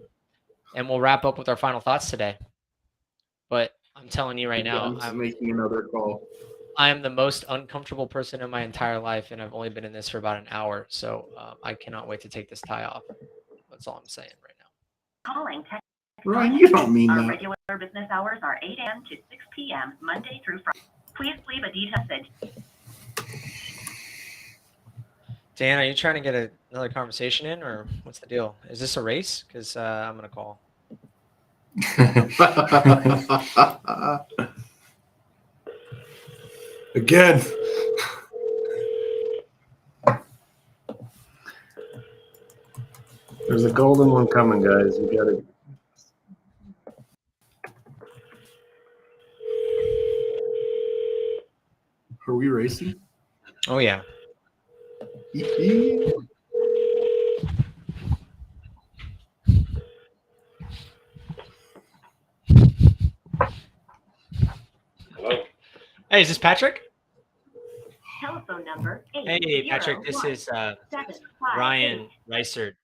E: we'll wrap up with our final thoughts today. But I'm telling you right now,
C: I'm making another call.
E: I am the most uncomfortable person in my entire life, and I've only been in this for about an hour. So I cannot wait to take this tie off. That's all I'm saying right now.
K: Calling
C: Ryan, you don't mean
K: Our
C: that.
K: regular business hours are 8 a.m. to 6 p.m. Monday through Friday. Please leave a detailed message.
E: Dan, are you trying to get another conversation in, or what's the deal? Is this a race? Because I'm going to call.
C: Again.
D: There's a golden one coming, guys. You got it.
C: Are we racing?
E: Oh, yeah.
J: Hello.
E: Hey, is this Patrick?
K: Telephone number 8.
E: Hey, Patrick. This is Ryan Reisert.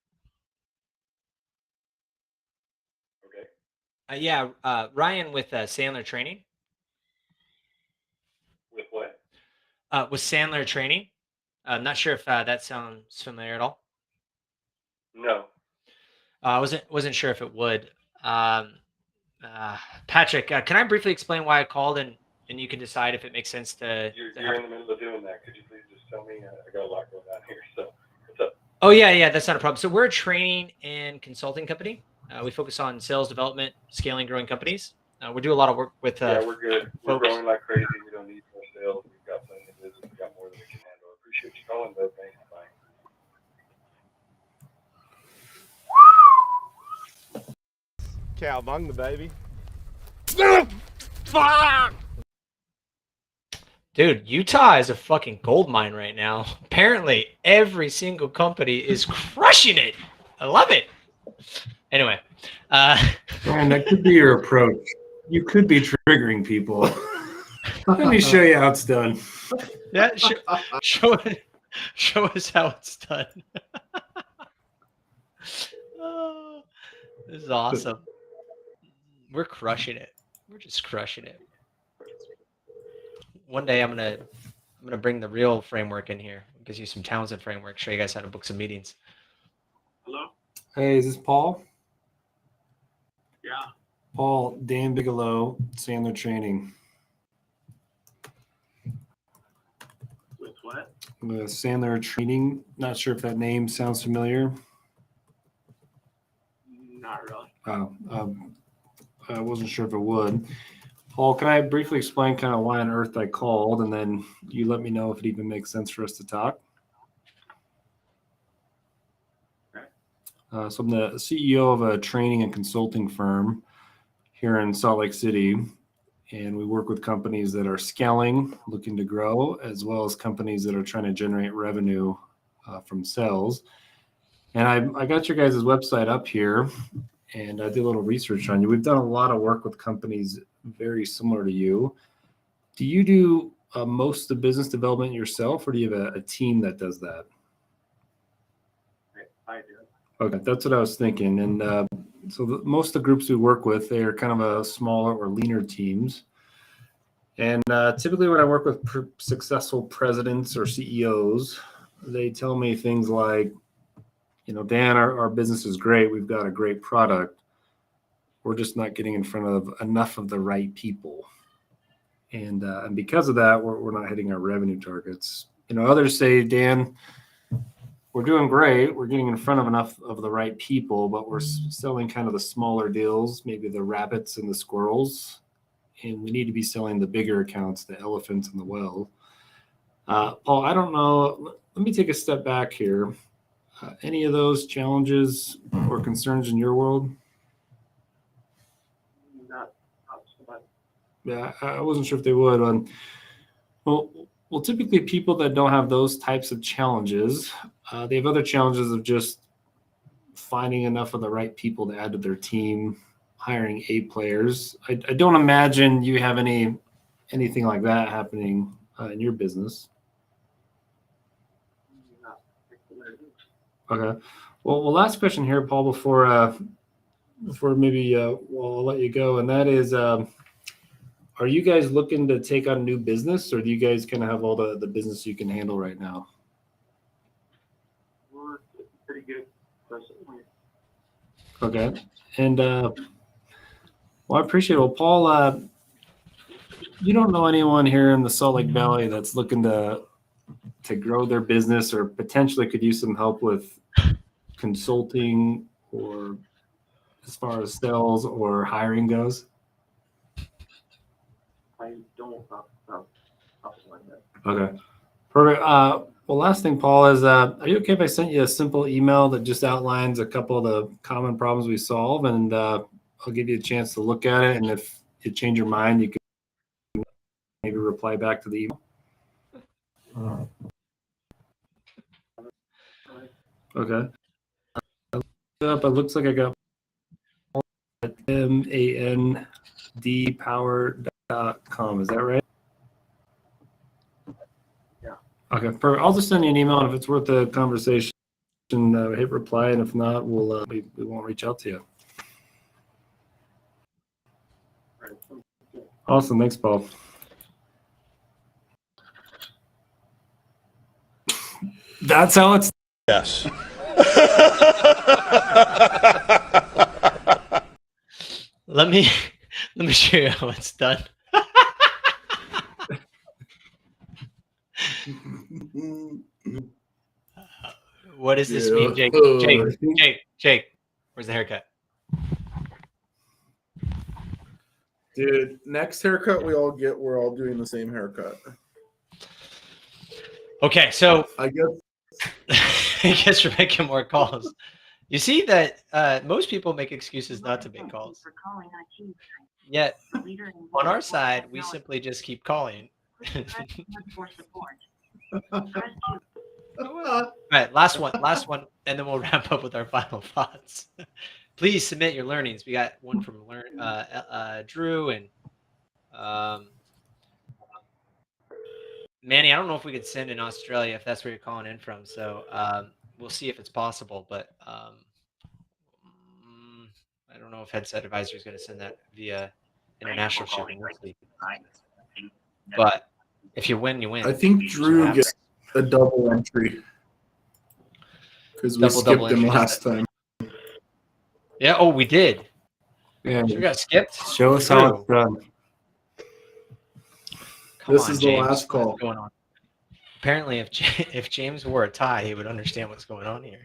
E: Yeah, Ryan with Sandler Training.
J: With what?
E: With Sandler Training. I'm not sure if that sounds familiar at all.
J: No.
E: I wasn't sure if it would. Patrick, can I briefly explain why I called, and you can decide if it makes sense to.
J: You're in the middle of doing that. Could you please just tell me? I got a lot going on here. So what's up?
E: Oh yeah, that's not a problem. So we're a training and consulting company. We focus on sales development, scaling, growing companies. We do a lot of work with.
J: Yeah, we're good. We're
E: folks.
J: growing like crazy. We don't need more sales. We've got plenty of business. We got more than we can handle. I appreciate you calling, though. Thanks. Bye.
A: Cowabunga, baby.
E: Fuck! Dude, Utah is a fucking gold mine right now. Apparently, every single company is crushing it. I love it. Anyway,
D: Man, that could be your approach. You could be triggering people. Let me show you how it's done.
E: Yeah, show us how it's done. Oh, this is awesome. We're crushing it. We're just crushing it. One day I'm gonna bring the real framework in here. I'll give you some Townsend framework. Show you guys how to book some meetings.
J: Hello?
D: Hey, is this Paul?
J: Yeah.
D: Paul, Dan Bigelow, Sandler Training.
J: With what?
D: Sandler Training. Not sure if that name sounds familiar.
J: Not really.
D: I wasn't sure if it would. Paul, can I briefly explain kind of why on earth I called, and then you let me know if it even makes sense for us to talk?
J: Okay.
D: So I'm the CEO of a training and consulting firm here in Salt Lake City, and we work with companies that are scaling, looking to grow, as well as companies that are trying to generate revenue from sales. And I got your guys' website up here, and I did a little research on you. We've done a lot of work with companies very similar to you. Do you do most of the business development yourself, or do you have a team that does that?
J: I do.
D: Okay, that's what I was thinking. And so most of the groups we work with, they are kind of a smaller or leaner teams. And typically when I work with successful presidents or CEOs, they tell me things like, Dan, our business is great. We've got a great product. We're just not getting in front of enough of the right people. And because of that, we're not hitting our revenue targets. Others say, Dan, we're doing great. We're getting in front of enough of the right people, but we're selling kind of the smaller deals, maybe the rabbits and the squirrels. And we need to be selling the bigger accounts, the elephants and the well. Paul, I don't know. Let me take a step back here. Any of those challenges or concerns in your world?
J: Not so much.
D: Yeah, I wasn't sure if they would. Well, typically people that don't have those types of challenges, they have other challenges of just finding enough of the right people to add to their team, hiring A players. I don't imagine you have anything like that happening in your business. Okay. Well, last question here, Paul, before maybe I'll let you go, and that is, are you guys looking to take on new business, or do you guys kind of have all the business you can handle right now?
J: We're pretty good presently.
D: Okay. And well, I appreciate it. Well, Paul, you don't know anyone here in the Salt Lake Valley that's looking to grow their business or potentially could use some help with consulting or as far as sales or hiring goes?
J: I don't know. Like that.
D: Okay. Perfect. Well, last thing, Paul, is are you okay if I sent you a simple email that just outlines a couple of the common problems we solve, and I'll give you a chance to look at it, and if you change your mind, you can maybe reply back to the email. Okay. It looks like I got mandpower.com. Is that right?
J: Yeah.
D: Okay. Perfect. I'll just send you an email, and if it's worth the conversation, hit reply, and if not, we won't reach out to you. Awesome. Thanks, Paul. That's how it's.
A: Yes.
E: Let me show you how it's done. What does this mean, Jake? Jake, where's the haircut?
C: Dude, next haircut we all get, we're all doing the same haircut.
E: Okay, so
C: I guess
E: I guess we're making more calls. You see that most people make excuses not to make calls. Yet on our side, we simply just keep calling. All right, last one, and then we'll wrap up with our final thoughts. Please submit your learnings. We got one from Drew and Manny. I don't know if we could send in Australia if that's where you're calling in from. So we'll see if it's possible. But I don't know if Headset Advisor is going to send that via international shipping. We'll see. But if you win, you win.
C: I think Drew gets a double entry because we skipped him last time.
E: Yeah. Oh, we did.
D: Yeah.
E: So we got skipped.
D: Show us how it's done.
C: This is the last call.
E: What's going on? Apparently, if James wore a tie, he would understand what's going on here.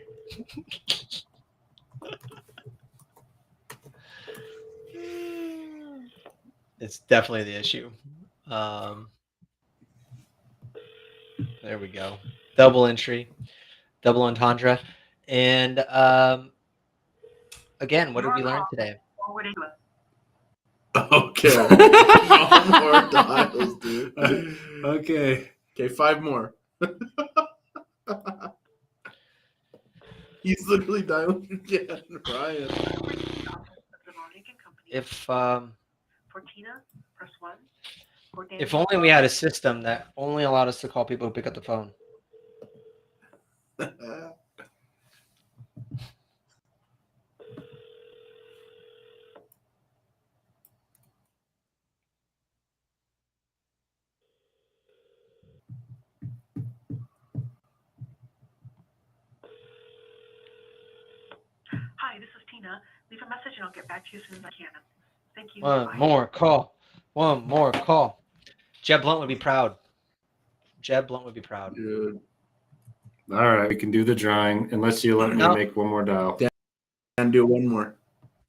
E: It's definitely the issue. There we go. Double entry, double entendre. And again, what did we learn today?
C: Okay. No more dials, dude.
D: Okay.
C: Okay, 5 more. He's literally dialing again, Ryan.
E: If only we had a system that only allowed us to call people who pick up the phone.
B: Hi, this is Tina. Leave a message and I'll get back to you as soon as I can. Thank you.
E: One
B: Bye.
E: more call. One more call. Jeb Blunt would be proud. Jeb Blunt would be proud.
C: Dude.
D: All right, we can do the drawing unless you let me make one more dial.
C: And do one more.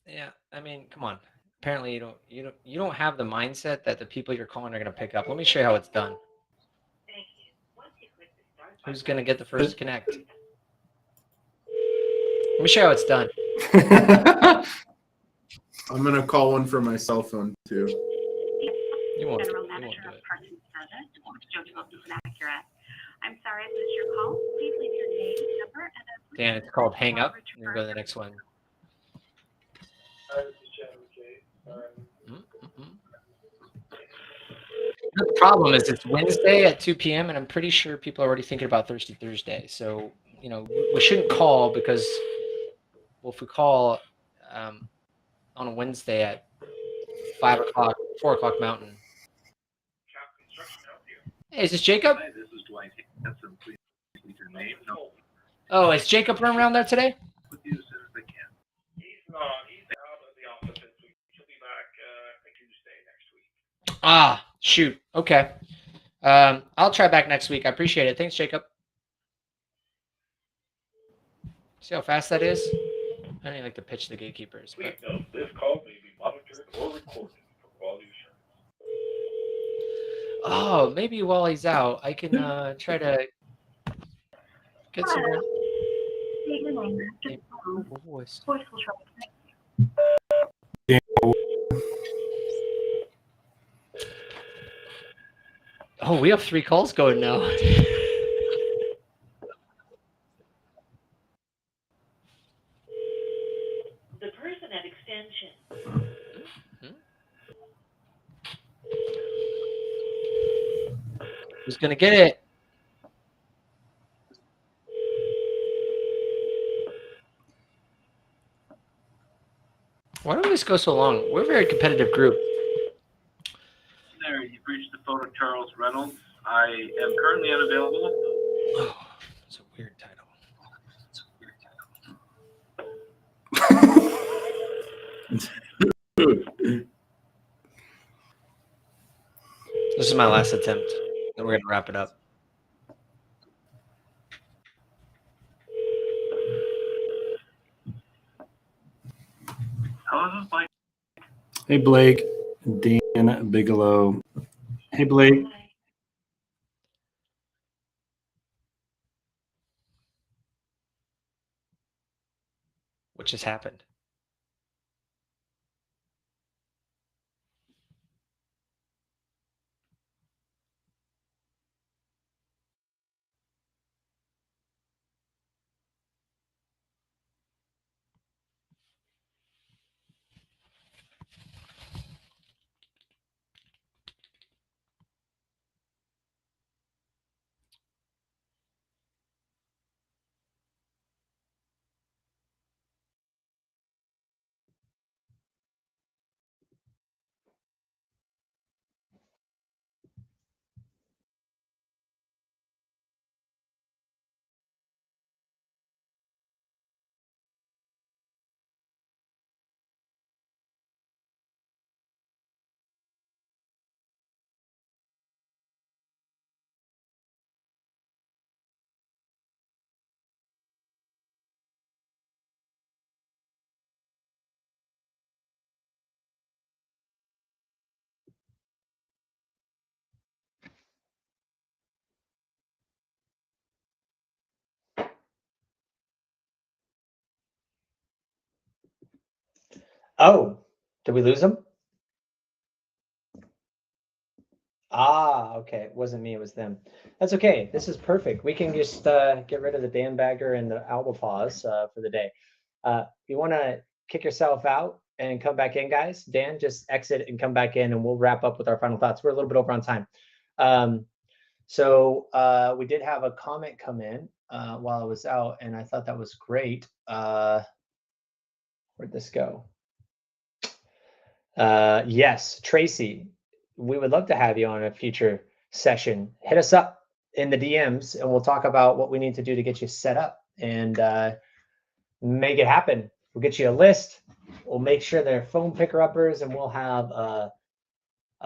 E: Yeah, I mean, come on. Apparently, you don't have the mindset that the people you're calling are going to pick up. Let me show you how it's done. Who's going to get the first connect? Let me show you how it's done.
C: I'm going to call one from my cell phone, too.
E: You won't do it.
K: I'm sorry I missed your call. Please leave your name, number, and
E: Dan, it's called hang up. And then go to the next one. The problem is it's Wednesday at 2 p.m. and I'm pretty sure people are already thinking about Thirsty Thursday. So, we shouldn't call because, well, if we call on a Wednesday at 5 o'clock, 4 o'clock Mountain. Hey, is this Jacob?
I: Hi, this is Dwight Hanson. Please leave your name. No.
E: Oh, is Jacob around there today?
I: With you as soon as I can.
J: He's not. He's out of the office this week. He'll be back, I think, Tuesday next week.
E: Ah, shoot. Okay. I'll try back next week. I appreciate it. Thanks, Jacob. See how fast that is? I don't even like to pitch the gatekeepers.
J: Please note, this call may be monitored or recorded for quality assurance.
E: Oh, maybe while he's out, I can try to get some more. Voice.
B: Voice will try to connect you.
E: Oh, we have 3 calls going now.
K: the person at extension.
E: Who's gonna get it? Why do this go so long? We're a very competitive group.
J: Charles Reynolds. I am currently unavailable.
E: Oh, it's a weird title. This is my last attempt. Then we're going to wrap it up.
J: Hello, this is Blake.
D: Hey, Blake. Dan Bigelow. Hey, Blake.
E: What just happened? Oh, did we lose him? Ah, okay. It wasn't me, it was them. That's okay. This is perfect. We can just get rid of the Dan Bagger and the Alba pause for the day. You want to kick yourself out and come back in, guys? Dan, just exit and come back in, and we'll wrap up with our final thoughts. We're a little bit over on time. So we did have a comment come in while I was out, and I thought that was great. Where'd this go? Yes, Tracy, we would love to have you on a future session. Hit us up in the DMs and we'll talk about what we need to do to get you set up and make it happen. We'll get you a list. We'll make sure they're phone picker-uppers and we'll have a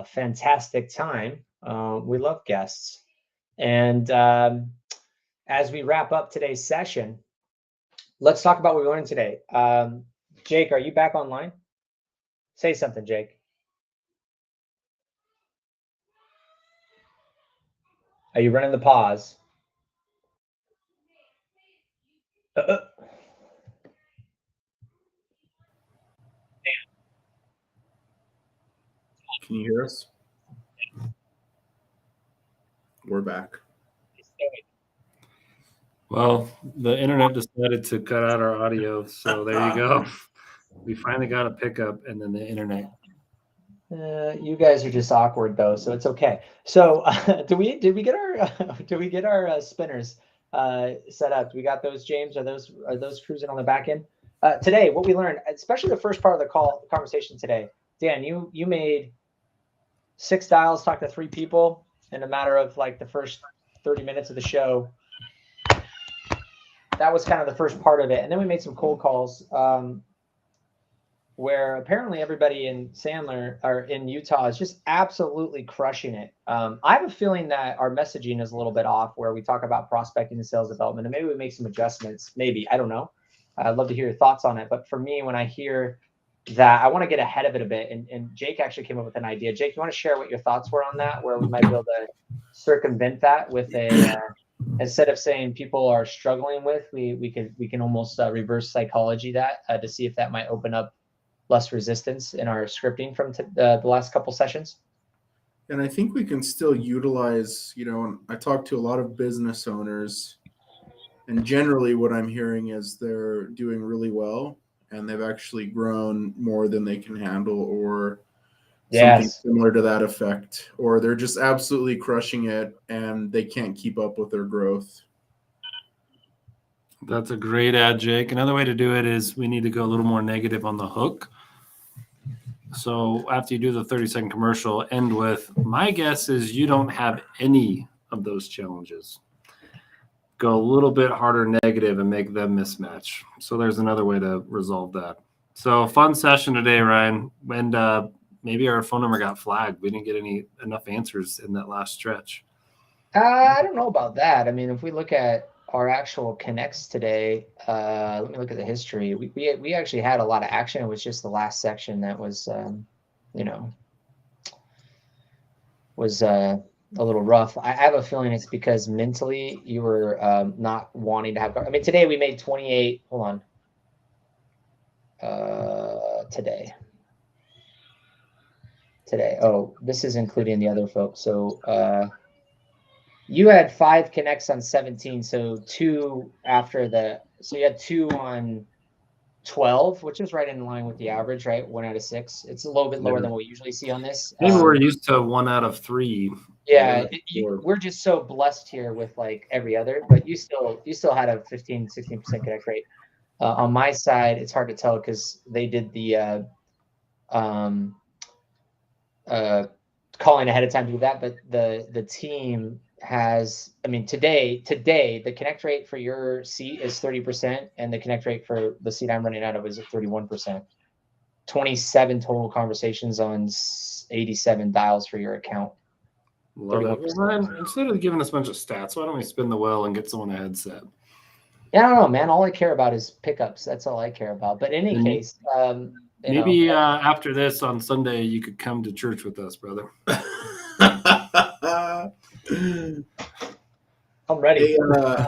E: fantastic time. We love guests. And as we wrap up today's session, let's talk about what we learned today. Jake, are you back online? Say something, Jake. Are you running the pause? Can
C: you hear us? We're back.
D: Well, the internet decided to cut out our audio, so there you go. We finally got a pickup, and then the internet.
E: You guys are just awkward though, so it's okay. So did we get our spinners set up? Do we got those, James? Are those cruising on the back end? Today, what we learned, especially the first part of the conversation today, Dan, you made 6 dials, talked to 3 people in a matter of like the first 30 minutes of the show. That was kind of the first part of it, and then we made some cold calls. Where apparently everybody in Sandler or in Utah is just absolutely crushing it. I have a feeling that our messaging is a little bit off where we talk about prospecting and sales development, and maybe we make some adjustments. Maybe, I don't know. I'd love to hear your thoughts on it. But for me, when I hear that, I want to get ahead of it a bit. And Jake actually came up with an idea. Jake, you want to share what your thoughts were on that, where we might be able to circumvent that with a, instead of saying people are struggling with, we can almost reverse psychology that to see if that might open up less resistance in our scripting from the last couple sessions?
C: And I think we can still utilize, I talk to a lot of business owners, and generally what I'm hearing is they're doing really well and they've actually grown more than they can handle, or something similar to that effect, or they're just absolutely crushing it and they can't keep up with their growth.
D: That's a great ad, Jake. Another way to do it is we need to go a little more negative on the hook. So after you do the 30-second commercial, end with, my guess is you don't have any of those challenges. Go a little bit harder negative and make them mismatch. So there's another way to resolve that. So fun session today, Ryan. And maybe our phone number got flagged. We didn't get enough answers in that last stretch.
L: I don't know about that. I mean, if we look at our actual connects today, let me look at the history. We actually had a lot of action. It was just the last section that was, was a little rough. I have a feeling it's because mentally you were not wanting to have. I mean, today we made 28. Hold on. Today. Oh, this is including the other folks. So you had 5 connects on 17, so 2 after so you had 2 on 12, which is right in line with the average, right? 1 out of 6. It's a little bit lower than what we usually see on this.
D: Maybe we're used to 1 out of 3.
L: Yeah, we're just so blessed here with like every other, but you still had a 15-16% connect rate. On my side, it's hard to tell because they did the calling ahead of time to do that, but the team has, I mean, today the connect rate for your seat is 30%, and the connect rate for the seat I'm running out of is at 31%. 27 total conversations on 87 dials for your account.
D: Love it. Well, Ryan, instead of giving us a bunch of stats, why don't we spin the well and get someone a headset?
L: Yeah, I don't know, man. All I care about is pickups. That's all I care about. But in any case,
D: maybe after this on Sunday, you could come to church with us, brother.
L: I'm ready.
C: Hey,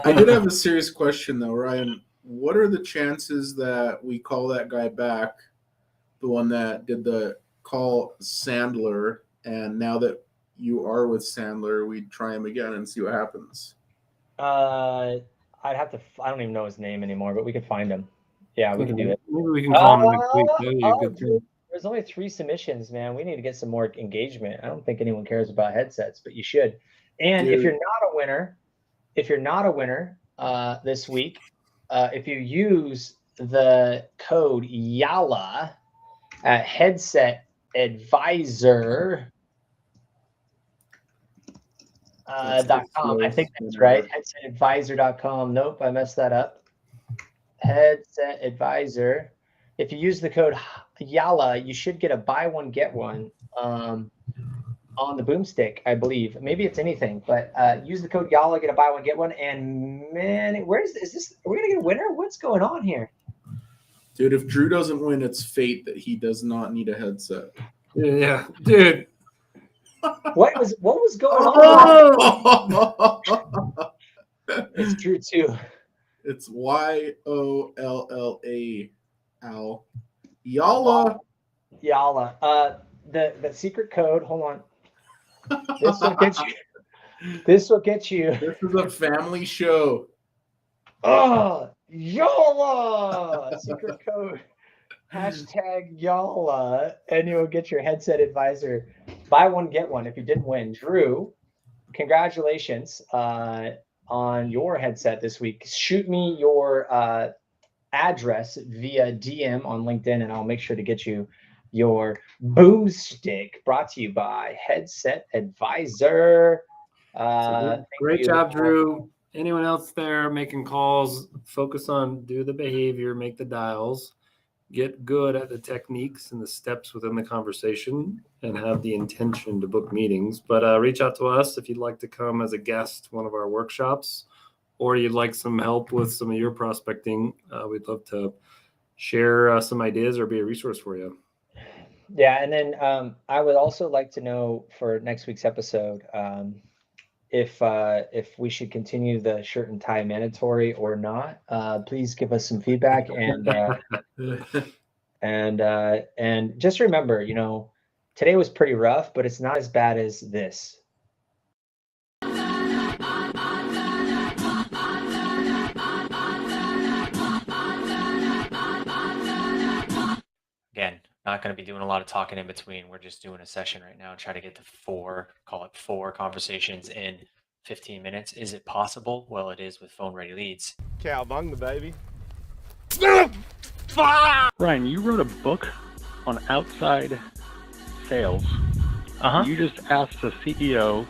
C: I did have a serious question though, Ryan. What are the chances that we call that guy back, the one that did the call Sandler, and now that you are with Sandler, we try him again and see what happens?
L: I'd have to. I don't even know his name anymore, but we could find him. Yeah, we can do it.
D: Maybe we can call him next week. That'd be a good thing.
L: There's only 3 submissions, man. We need to get some more engagement. I don't think anyone cares about headsets, but you should. And if you're not a winner, this week, if you use the code YALA at Headset Advisor. .com. I think that's right. Headsetadvisor.com. Nope, I messed that up. Headset Advisor. If you use the code YALA, you should get a buy one get one on the boomstick, I believe. Maybe it's anything, but use the code YALA, get a buy one get one. And man, is this? Are we gonna get a winner? What's going on here?
C: Dude, if Drew doesn't win, it's fate that he does not need a headset.
D: Yeah, dude.
L: What was going on? It's Drew too.
C: It's YOLLA. Al. Yalla.
L: Yalla. The secret code. Hold on. This will get you. This will get you.
C: This is a family show.
L: Oh, Yalla! Secret code. #Yalla, and you will get your Headset Advisor. Buy one, get one if you didn't win. Drew, congratulations on your headset this week. Shoot me your address via DM on LinkedIn, and I'll make sure to get you your boomstick, brought to you by Headset Advisor.
D: Great job, Drew. Anyone else there making calls, focus on do the behavior, make the dials, get good at the techniques and the steps within the conversation, and have the intention to book meetings. But reach out to us if you'd like to come as a guest to one of our workshops, or you'd like some help with some of your prospecting. We'd love to share some ideas or be a resource for you.
L: Yeah, and then I would also like to know for next week's episode if we should continue the shirt and tie mandatory or not. Please give us some feedback, and just remember, today was pretty rough, but it's not as bad as this.
E: Again, not going to be doing a lot of talking in between. We're just doing a session right now and try to get to 4 conversations in 15 minutes. Is it possible? Well, it is with phone ready leads.
A: Cowbunga, baby.
M: Ryan, you wrote a book? on outside sales. You just asked the CEO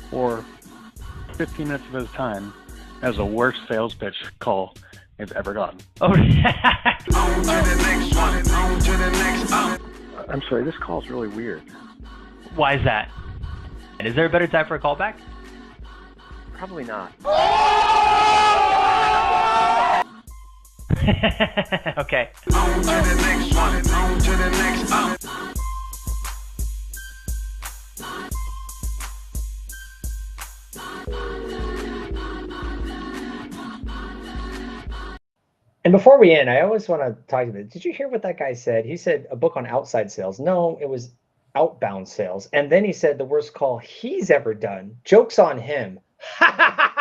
M: for 15 minutes of his time as the worst sales pitch call they've ever gotten.
E: Oh,
M: I'm sorry, this call's really weird.
E: why is that? And is there a better time for a callback?
M: Probably not.
E: Okay.
L: And before we end, I always want to talk to you. Did you hear what that guy said? He said a book on outside sales. No, it was outbound sales. And then he said the worst call he's ever done. Joke's on him.